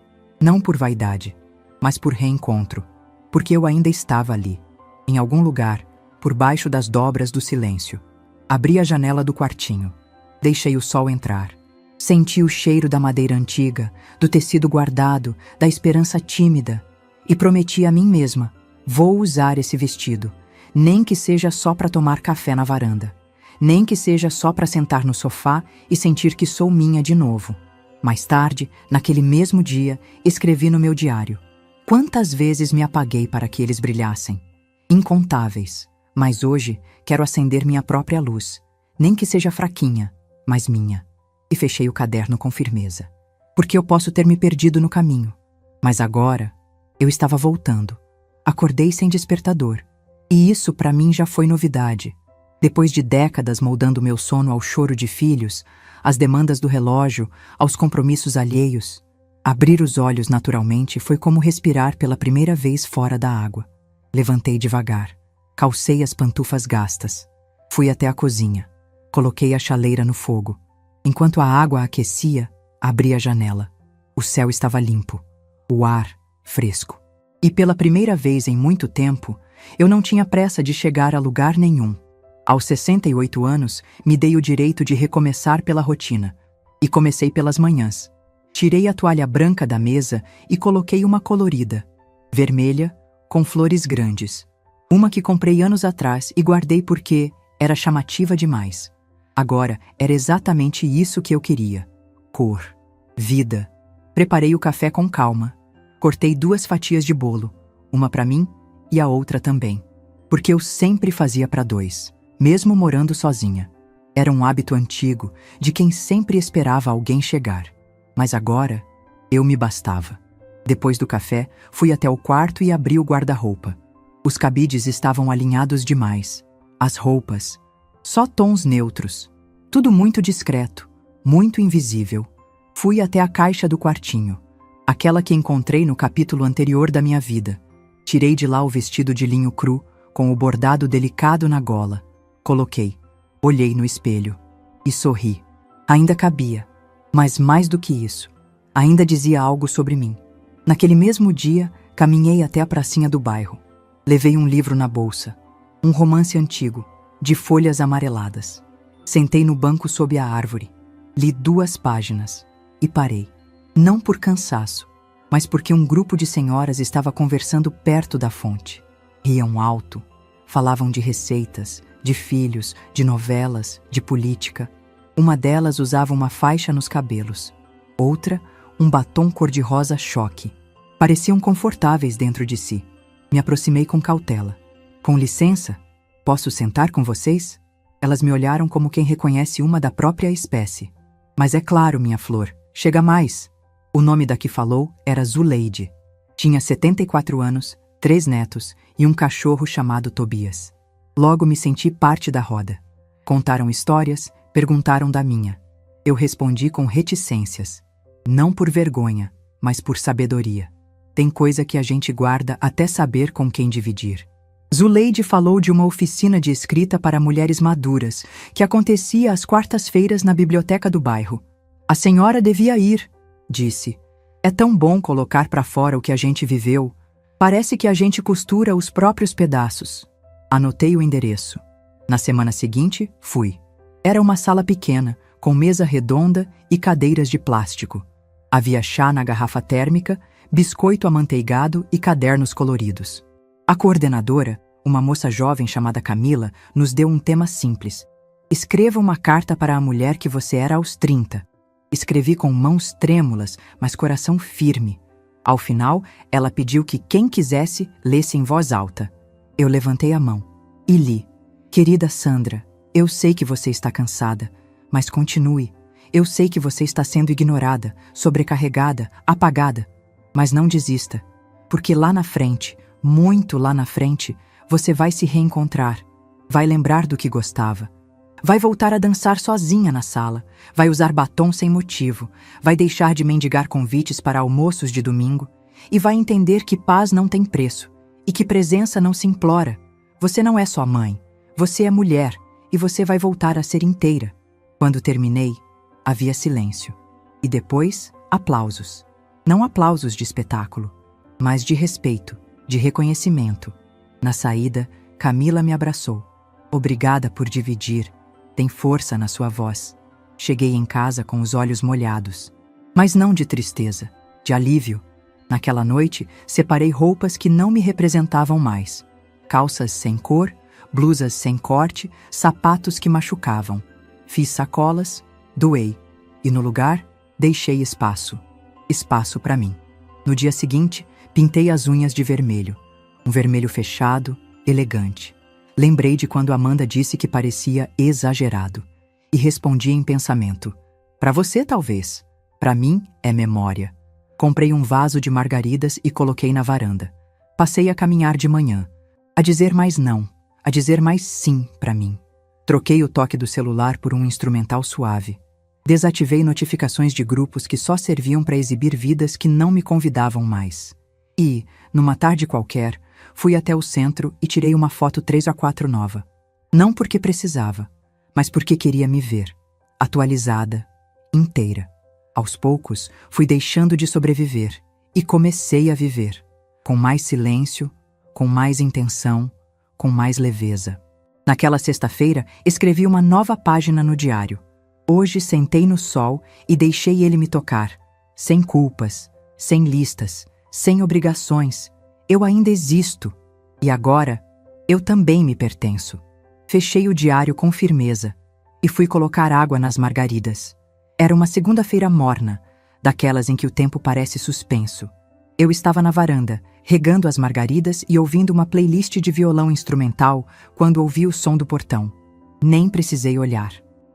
Não por vaidade, mas por reencontro. Porque eu ainda estava ali, em algum lugar, por baixo das dobras do silêncio. Abri a janela do quartinho. Deixei o sol entrar. Senti o cheiro da madeira antiga, do tecido guardado, da esperança tímida. E prometi a mim mesma, vou usar esse vestido. Nem que seja só para tomar café na varanda. Nem que seja só para sentar no sofá e sentir que sou minha de novo. Mais tarde, naquele mesmo dia, escrevi no meu diário. Quantas vezes me apaguei para que eles brilhassem? Incontáveis. Mas hoje quero acender minha própria luz, nem que seja fraquinha, mas minha. E fechei o caderno com firmeza. Porque eu posso ter me perdido no caminho. Mas agora, eu estava voltando. Acordei sem despertador. E isso para mim já foi novidade. Depois de décadas moldando meu sono ao choro de filhos, às demandas do relógio, aos compromissos alheios, abrir os olhos naturalmente foi como respirar pela primeira vez fora da água. Levantei devagar, calcei as pantufas gastas, fui até a cozinha, coloquei a chaleira no fogo. Enquanto a água aquecia, abri a janela. O céu estava limpo, o ar fresco. E pela primeira vez em muito tempo, eu não tinha pressa de chegar a lugar nenhum. Aos 68 anos, me dei o direito de recomeçar pela rotina. E comecei pelas manhãs. Tirei a toalha branca da mesa e coloquei uma colorida, vermelha, com flores grandes. Uma que comprei anos atrás e guardei porque era chamativa demais. Agora era exatamente isso que eu queria. Cor, vida. Preparei o café com calma. Cortei 2 fatias de bolo, uma para mim e a outra também. Porque eu sempre fazia para 2, mesmo morando sozinha. Era um hábito antigo, de quem sempre esperava alguém chegar. Mas agora, eu me bastava. Depois do café, fui até o quarto e abri o guarda-roupa. Os cabides estavam alinhados demais. As roupas, só tons neutros. Tudo muito discreto, muito invisível. Fui até a caixa do quartinho, aquela que encontrei no capítulo anterior da minha vida. Tirei de lá o vestido de linho cru, com o bordado delicado na gola. Coloquei, olhei no espelho e sorri. Ainda cabia, mas mais do que isso, ainda dizia algo sobre mim. Naquele mesmo dia, caminhei até a pracinha do bairro. Levei um livro na bolsa, um romance antigo, de folhas amareladas. Sentei no banco sob a árvore, li 2 páginas e parei. Não por cansaço, mas porque um grupo de senhoras estava conversando perto da fonte. Riam alto, falavam de receitas, de filhos, de novelas, de política. Uma delas usava uma faixa nos cabelos, outra, um batom cor-de-rosa choque. Pareciam confortáveis dentro de si. Me aproximei com cautela. Com licença, posso sentar com vocês? Elas me olharam como quem reconhece uma da própria espécie. Mas é claro, minha flor, chega mais. O nome da que falou era Zuleide. Tinha 74 anos, 3 netos e um cachorro chamado Tobias. Logo me senti parte da roda. Contaram histórias, perguntaram da minha. Eu respondi com reticências. Não por vergonha, mas por sabedoria. Tem coisa que a gente guarda até saber com quem dividir. Zuleide falou de uma oficina de escrita para mulheres maduras, que acontecia às quartas-feiras na biblioteca do bairro. A senhora devia ir, disse. É tão bom colocar para fora o que a gente viveu. Parece que a gente costura os próprios pedaços. Anotei o endereço. Na semana seguinte, fui. Era uma sala pequena, com mesa redonda e cadeiras de plástico. Havia chá na garrafa térmica, biscoito amanteigado e cadernos coloridos. A coordenadora, uma moça jovem chamada Camila, nos deu um tema simples. Escreva uma carta para a mulher que você era aos 30. Escrevi com mãos trêmulas, mas coração firme. Ao final, ela pediu que quem quisesse lesse em voz alta. Eu levantei a mão e li. Querida Sandra, eu sei que você está cansada, mas continue. Eu sei que você está sendo ignorada, sobrecarregada, apagada. Mas não desista, porque lá na frente, muito lá na frente, você vai se reencontrar, vai lembrar do que gostava, vai voltar a dançar sozinha na sala, vai usar batom sem motivo, vai deixar de mendigar convites para almoços de domingo e vai entender que paz não tem preço e que presença não se implora. Você não é só mãe, você é mulher e você vai voltar a ser inteira. Quando terminei, havia silêncio e depois aplausos. Não aplausos de espetáculo, mas de respeito, de reconhecimento. Na saída, Camila me abraçou. Obrigada por dividir. Tem força na sua voz. Cheguei em casa com os olhos molhados. Mas não de tristeza, de alívio. Naquela noite, separei roupas que não me representavam mais. Calças sem cor, blusas sem corte, sapatos que machucavam. Fiz sacolas, doei. E no lugar, Deixei espaço. Espaço para mim. No dia seguinte, pintei as unhas de vermelho. Um vermelho fechado, elegante. Lembrei de quando Amanda disse que parecia exagerado. E respondi em pensamento. Para você, talvez. Para mim, é memória. Comprei um vaso de margaridas e coloquei na varanda. Passei a caminhar de manhã. A dizer mais não. A dizer mais sim para mim. Troquei o toque do celular por um instrumental suave. Desativei notificações de grupos que só serviam para exibir vidas que não me convidavam mais. E, numa tarde qualquer, fui até o centro e tirei uma foto 3x4 nova. Não porque precisava, mas porque queria me ver. Atualizada, inteira. Aos poucos, fui deixando de sobreviver e comecei a viver. Com mais silêncio, com mais intenção, com mais leveza. Naquela sexta-feira, escrevi uma nova página no diário. Hoje sentei no sol e deixei ele me tocar. Sem culpas, sem listas, sem obrigações. Eu ainda existo. E agora, eu também me pertenço. Fechei o diário com firmeza e fui colocar água nas margaridas. Era uma segunda-feira morna, daquelas em que o tempo parece suspenso. Eu estava na varanda, regando as margaridas e ouvindo uma playlist de violão instrumental quando ouvi o som do portão. Nem precisei olhar.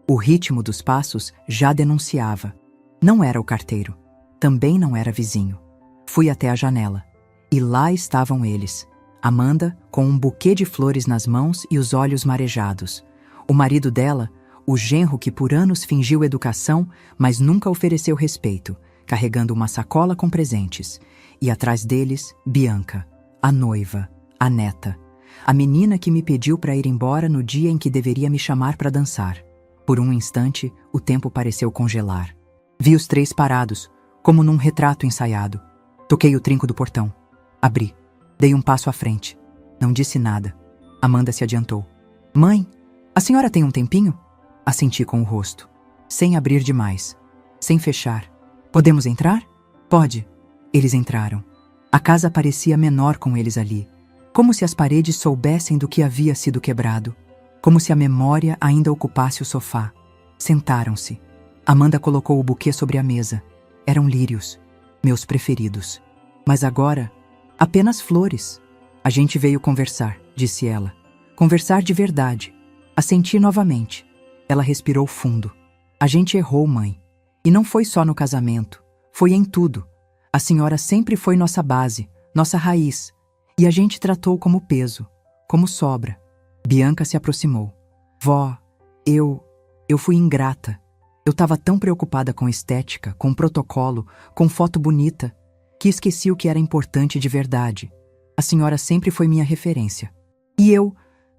O ritmo dos passos já denunciava. Não era o carteiro. Também não era vizinho. Fui até a janela. E lá estavam eles. Amanda, com um buquê de flores nas mãos e os olhos marejados. O marido dela, o genro que por anos fingiu educação, mas nunca ofereceu respeito, carregando uma sacola com presentes. E atrás deles, Bianca, a noiva, a neta. A menina que me pediu para ir embora no dia em que deveria me chamar para dançar. Por um instante, o tempo pareceu congelar. Vi os três parados, como num retrato ensaiado. Toquei o trinco do portão. Abri. Dei um passo à frente. Não disse nada. Amanda se adiantou. Mãe, a senhora tem um tempinho? Assenti com o rosto. Sem abrir demais. Sem fechar. Podemos entrar? Pode. Eles entraram. A casa parecia menor com eles ali. Como se as paredes soubessem do que havia sido quebrado. Como se a memória ainda ocupasse o sofá. Sentaram-se. Amanda colocou o buquê sobre a mesa. Eram lírios, meus preferidos. Mas agora, apenas flores. A gente veio conversar, disse ela. Conversar de verdade. Assenti novamente. Ela respirou fundo. A gente errou, mãe. E não foi só no casamento. Foi em tudo. A senhora sempre foi nossa base, nossa raiz. E a gente tratou como peso, como sobra. Bianca se aproximou. Vó, eu fui ingrata. Eu estava tão preocupada com estética, com protocolo, com foto bonita, que esqueci o que era importante de verdade. A senhora sempre foi minha referência. E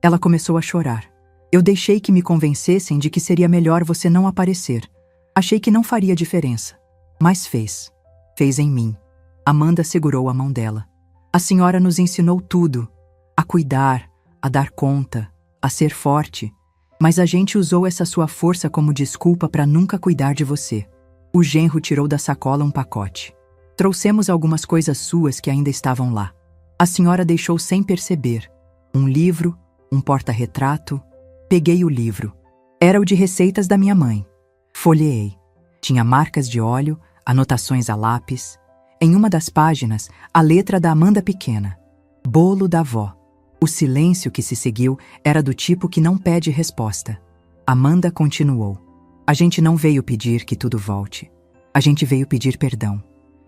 ela começou a chorar. Eu deixei que me convencessem de que seria melhor você não aparecer. Achei que não faria diferença. Mas fez. Fez em mim. Amanda segurou a mão dela. A senhora nos ensinou tudo. A cuidar, a dar conta, a ser forte. Mas a gente usou essa sua força como desculpa para nunca cuidar de você. O genro tirou da sacola um pacote. Trouxemos algumas coisas suas que ainda estavam lá. A senhora deixou sem perceber. Um livro, um porta-retrato. Peguei o livro. Era o de receitas da minha mãe. Folheei. Tinha marcas de óleo, anotações a lápis. Em uma das páginas, a letra da Amanda pequena. Bolo da vó. O silêncio que se seguiu era do tipo que não pede resposta. Amanda continuou. A gente não veio pedir que tudo volte. A gente veio pedir perdão.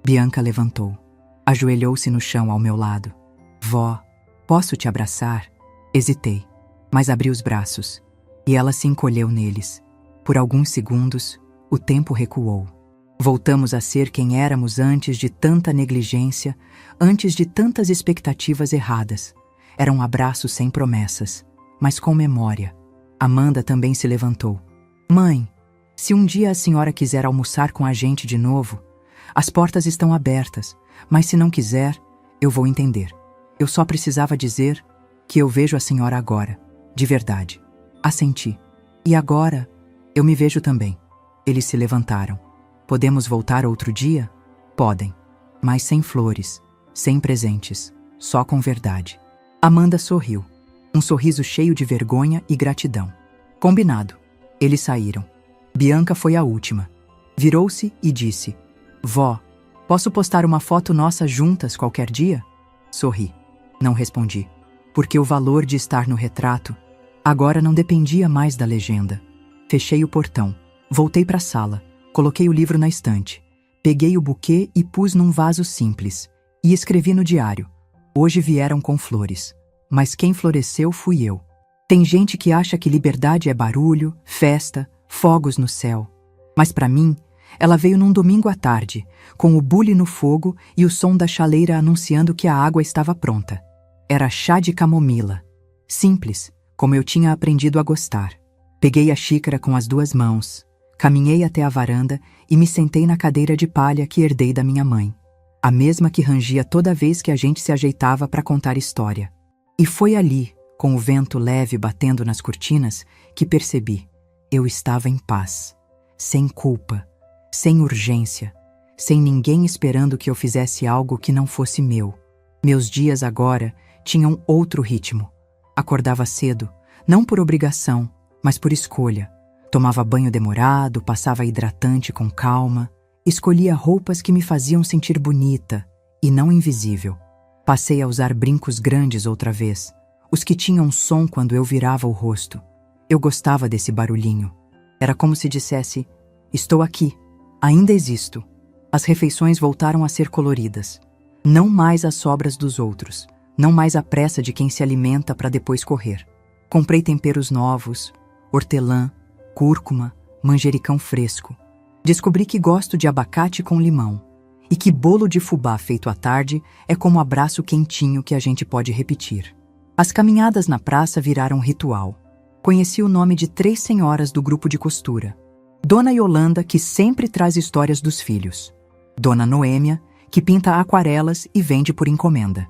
Bianca levantou. Ajoelhou-se no chão ao meu lado. Vó, posso te abraçar? Hesitei, mas abri os braços. E ela se encolheu neles. Por alguns segundos, o tempo recuou. Voltamos a ser quem éramos antes de tanta negligência, antes de tantas expectativas erradas. Era um abraço sem promessas, mas com memória. Amanda também se levantou. Mãe, se um dia a senhora quiser almoçar com a gente de novo, as portas estão abertas, mas se não quiser, eu vou entender. Eu só precisava dizer que eu vejo a senhora agora, de verdade. Assenti. E agora, eu me vejo também. Eles se levantaram. Podemos voltar outro dia? Podem. Mas sem flores, sem presentes, só com verdade. Amanda sorriu. Um sorriso cheio de vergonha e gratidão. Combinado. Eles saíram. Bianca foi a última. Virou-se e disse: Vó, posso postar uma foto nossa juntas qualquer dia? Sorri. Não respondi, porque o valor de estar no retrato agora não dependia mais da legenda. Fechei o portão, voltei para a sala, coloquei o livro na estante, peguei o buquê e pus num vaso simples, e escrevi no diário: Hoje vieram com flores, mas quem floresceu fui eu. Tem gente que acha que liberdade é barulho, festa, fogos no céu. Mas para mim, ela veio num domingo à tarde, com o bule no fogo e o som da chaleira anunciando que a água estava pronta. Era chá de camomila. Simples, como eu tinha aprendido a gostar. Peguei a xícara com as 2 mãos, caminhei até a varanda e me sentei na cadeira de palha que herdei da minha mãe. A mesma que rangia toda vez que a gente se ajeitava para contar história. E foi ali, com o vento leve batendo nas cortinas, que percebi: eu estava em paz, sem culpa, sem urgência, sem ninguém esperando que eu fizesse algo que não fosse meu. Meus dias agora tinham outro ritmo. Acordava cedo, não por obrigação, mas por escolha. Tomava banho demorado, passava hidratante com calma, escolhia roupas que me faziam sentir bonita e não invisível. Passei a usar brincos grandes outra vez, os que tinham som quando eu virava o rosto. Eu gostava desse barulhinho. Era como se dissesse: estou aqui, ainda existo. As refeições voltaram a ser coloridas. Não mais as sobras dos outros, não mais a pressa de quem se alimenta para depois correr. Comprei temperos novos, hortelã, cúrcuma, manjericão fresco. Descobri que gosto de abacate com limão e que bolo de fubá feito à tarde é como um abraço quentinho que a gente pode repetir. As caminhadas na praça viraram ritual. Conheci o nome de 3 senhoras do grupo de costura. Dona Yolanda, que sempre traz histórias dos filhos. Dona Noêmia, que pinta aquarelas e vende por encomenda.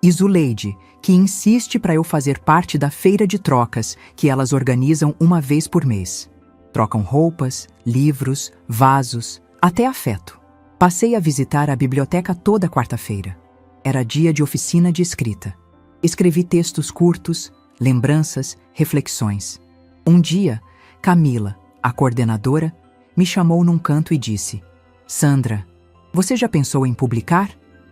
E Zuleide, que insiste para eu fazer parte da feira de trocas que elas organizam uma vez por mês. Trocam roupas, livros, vasos, até afeto. Passei a visitar a biblioteca toda quarta-feira. Era dia de oficina de escrita. Escrevi textos curtos, lembranças, reflexões. Um dia, Camila, a coordenadora, me chamou num canto e disse: Sandra, você já pensou em publicar?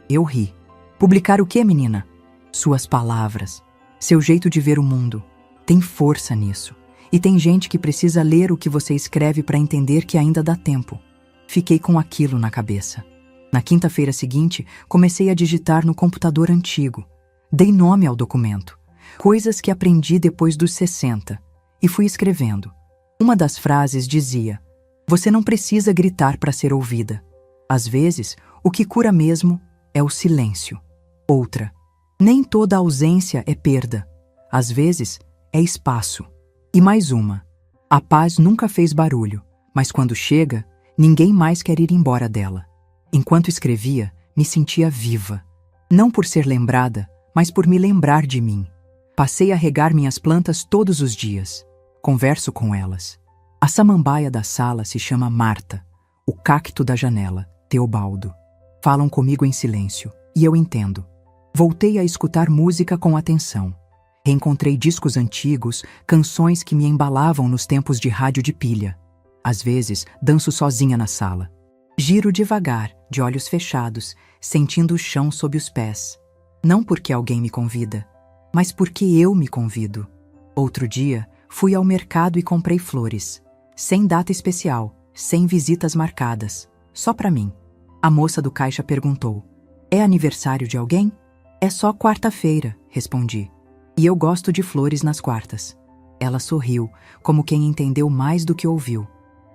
Eu ri. Publicar o quê, menina? Suas palavras, seu jeito de ver o mundo. Tem força nisso. E tem gente que precisa ler o que você escreve para entender que ainda dá tempo. Fiquei com aquilo na cabeça. Na quinta-feira seguinte, comecei a digitar no computador antigo. Dei nome ao documento. Coisas que aprendi depois dos 60. E fui escrevendo. Uma das frases dizia: você não precisa gritar para ser ouvida. Às vezes, o que cura mesmo é o silêncio. Outra: nem toda ausência é perda. Às vezes, é espaço. E mais uma: a paz nunca fez barulho, mas quando chega, ninguém mais quer ir embora dela. Enquanto escrevia, me sentia viva. Não por ser lembrada, mas por me lembrar de mim. Passei a regar minhas plantas todos os dias. Converso com elas. A samambaia da sala se chama Marta, o cacto da janela, Teobaldo. Falam comigo em silêncio, e eu entendo. Voltei a escutar música com atenção. Reencontrei discos antigos, canções que me embalavam nos tempos de rádio de pilha. Às vezes, danço sozinha na sala. Giro devagar, de olhos fechados, sentindo o chão sob os pés. Não porque alguém me convida, mas porque eu me convido. Outro dia, fui ao mercado e comprei flores. Sem data especial, sem visitas marcadas. Só para mim. A moça do caixa perguntou: é aniversário de alguém? É só quarta-feira, respondi. E eu gosto de flores nas quartas. Ela sorriu, como quem entendeu mais do que ouviu.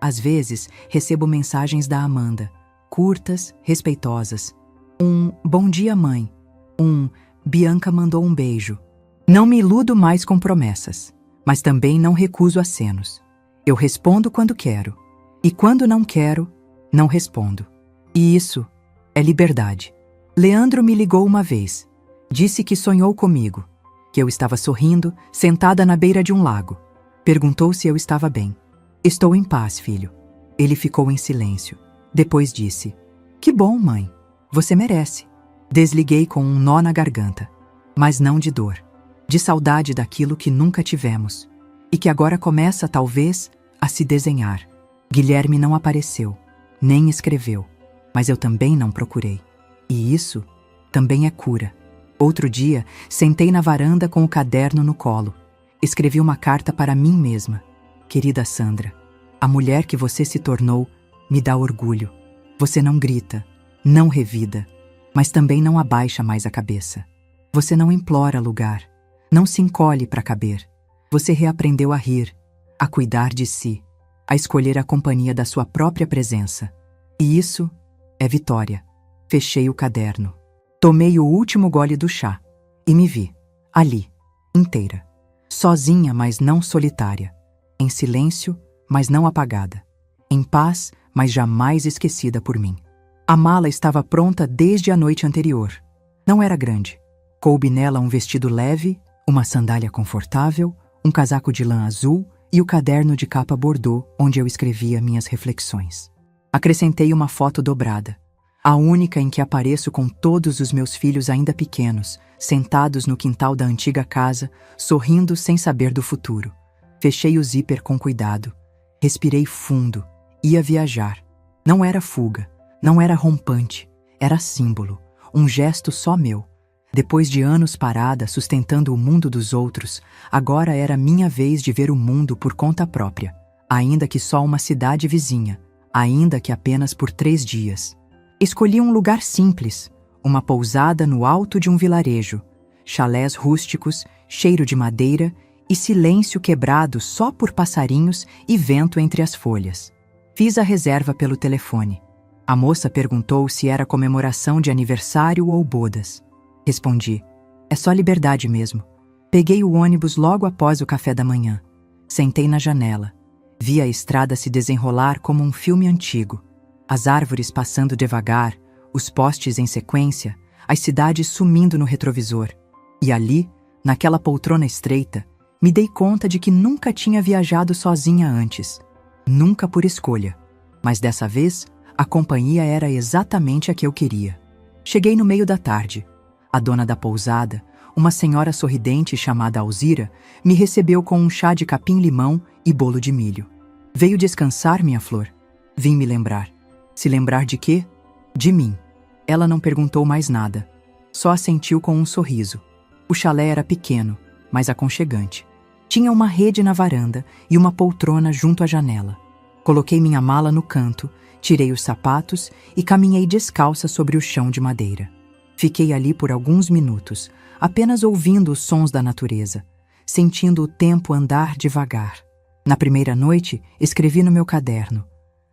Às vezes, recebo mensagens da Amanda, curtas, respeitosas. Um "Bom dia, mãe". Um "Bianca mandou um beijo". Não me iludo mais com promessas, mas também não recuso acenos. Eu respondo quando quero, e quando não quero, não respondo. E isso é liberdade. Leandro me ligou uma vez. Disse que sonhou comigo, que eu estava sorrindo, sentada na beira de um lago. Perguntou se eu estava bem. Estou em paz, filho. Ele ficou em silêncio. Depois disse: que bom, mãe. Você merece. Desliguei com um nó na garganta. Mas não de dor. De saudade daquilo que nunca tivemos. E que agora começa, talvez, a se desenhar. Guilherme não apareceu. nem escreveu, mas eu também não procurei. E isso também é cura. Outro dia, sentei na varanda com o caderno no colo. Escrevi uma carta para mim mesma. Querida Sandra, a mulher que você se tornou me dá orgulho. Você não grita, não revida, mas também não abaixa mais a cabeça. Você não implora lugar, não se encolhe para caber. Você reaprendeu a rir, a cuidar de si, a escolher a companhia da sua própria presença. E isso é vitória. Fechei o caderno. Tomei o último gole do chá e me vi, ali, inteira. Sozinha, mas não solitária. Em silêncio, mas não apagada. Em paz, mas jamais esquecida por mim. A mala estava pronta desde a noite anterior. Não era grande. Coube nela um vestido leve, uma sandália confortável, um casaco de lã azul e o caderno de capa bordô onde eu escrevia minhas reflexões. Acrescentei uma foto dobrada, a única em que apareço com todos os meus filhos ainda pequenos, sentados no quintal da antiga casa, sorrindo sem saber do futuro. Fechei o zíper com cuidado. Respirei fundo. Ia viajar. Não era fuga, não era rompante, era símbolo, um gesto só meu. Depois de anos parada, sustentando o mundo dos outros, agora era minha vez de ver o mundo por conta própria, ainda que só uma cidade vizinha, ainda que apenas por 3 dias. Escolhi um lugar simples, uma pousada no alto de um vilarejo, chalés rústicos, cheiro de madeira e silêncio quebrado só por passarinhos e vento entre as folhas. Fiz a reserva pelo telefone. A moça perguntou se era comemoração de aniversário ou bodas. Respondi, é só liberdade mesmo. Peguei o ônibus logo após o café da manhã. Sentei na janela. Vi a estrada se desenrolar como um filme antigo. As árvores passando devagar, os postes em sequência, as cidades sumindo no retrovisor. E ali, naquela poltrona estreita, me dei conta de que nunca tinha viajado sozinha antes. Nunca por escolha. Mas dessa vez, a companhia era exatamente a que eu queria. Cheguei no meio da tarde. A dona da pousada, uma senhora sorridente chamada Alzira, me recebeu com um chá de capim-limão e bolo de milho. Veio descansar, minha flor? Vim me lembrar. Se lembrar de quê? De mim. Ela não perguntou mais nada. Só assentiu com um sorriso. O chalé era pequeno, mas aconchegante. Tinha uma rede na varanda e uma poltrona junto à janela. Coloquei minha mala no canto, tirei os sapatos e caminhei descalça sobre o chão de madeira. Fiquei ali por alguns minutos, apenas ouvindo os sons da natureza, sentindo o tempo andar devagar. Na primeira noite, escrevi no meu caderno: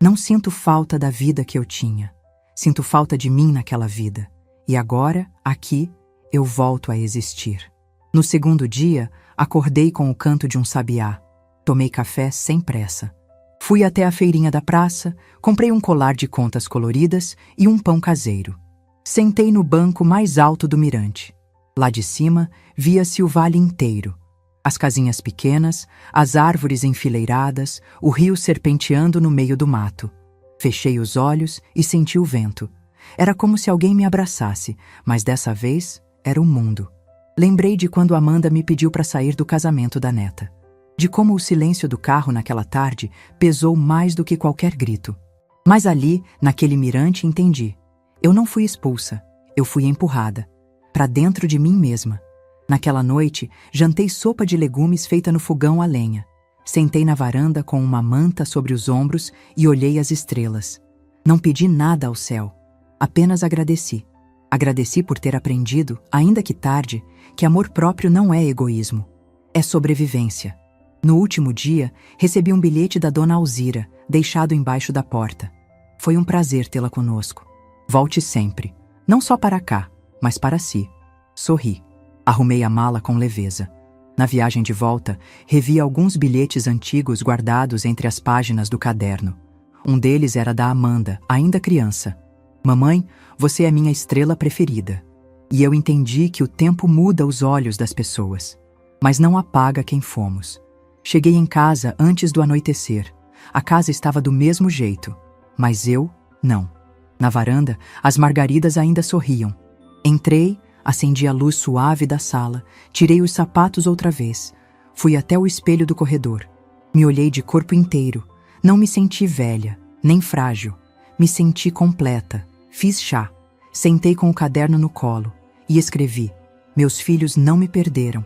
não sinto falta da vida que eu tinha. Sinto falta de mim naquela vida. E agora, aqui, eu volto a existir. No segundo dia, acordei com o canto de um sabiá. Tomei café sem pressa. Fui até a feirinha da praça, comprei um colar de contas coloridas e um pão caseiro. Sentei no banco mais alto do mirante. Lá de cima, via-se o vale inteiro. As casinhas pequenas, as árvores enfileiradas, o rio serpenteando no meio do mato. Fechei os olhos e senti o vento. Era como se alguém me abraçasse, mas dessa vez era o mundo. Lembrei de quando Amanda me pediu para sair do casamento da neta. De como o silêncio do carro naquela tarde pesou mais do que qualquer grito. Mas ali, naquele mirante, entendi. Eu não fui expulsa, eu fui empurrada. Para dentro de mim mesma. Naquela noite, jantei sopa de legumes feita no fogão a lenha. Sentei na varanda com uma manta sobre os ombros e olhei as estrelas. Não pedi nada ao céu, apenas agradeci. Agradeci por ter aprendido, ainda que tarde, que amor próprio não é egoísmo, é sobrevivência. No último dia, recebi um bilhete da dona Alzira, deixado embaixo da porta. Foi um prazer tê-la conosco. Volte sempre, não só para cá, mas para si. Sorri. Arrumei a mala com leveza. Na viagem de volta, revi alguns bilhetes antigos guardados entre as páginas do caderno. Um deles era da Amanda, ainda criança. Mamãe, você é minha estrela preferida. E eu entendi que o tempo muda os olhos das pessoas, mas não apaga quem fomos. Cheguei em casa antes do anoitecer. A casa estava do mesmo jeito, mas eu, não. Na varanda, as margaridas ainda sorriam. Entrei, acendi a luz suave da sala, tirei os sapatos outra vez. Fui até o espelho do corredor. Me olhei de corpo inteiro. Não me senti velha, nem frágil. Me senti completa. Fiz chá. Sentei com o caderno no colo e escrevi: meus filhos não me perderam.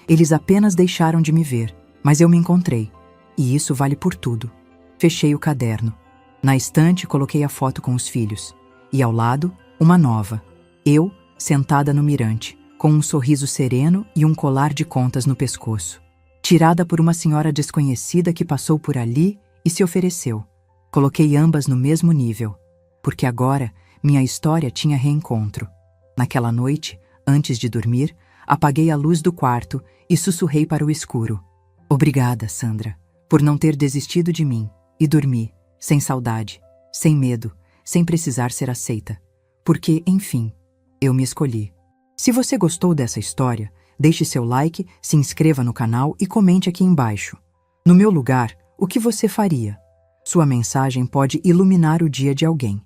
Eles apenas deixaram de me ver, mas eu me encontrei. E isso vale por tudo. Fechei o caderno. Na estante coloquei a foto com os filhos. E ao lado, uma nova. Eu, sentada no mirante, com um sorriso sereno e um colar de contas no pescoço. Tirada por uma senhora desconhecida que passou por ali e se ofereceu. Coloquei ambas no mesmo nível, porque agora minha história tinha reencontro. Naquela noite, antes de dormir, apaguei a luz do quarto e sussurrei para o escuro: obrigada, Sandra, por não ter desistido de mim. E dormi, sem saudade, sem medo, sem precisar ser aceita. Porque, enfim, eu me escolhi. Se você gostou dessa história, deixe seu like, se inscreva no canal e comente aqui embaixo. No meu lugar, o que você faria? Sua mensagem pode iluminar o dia de alguém.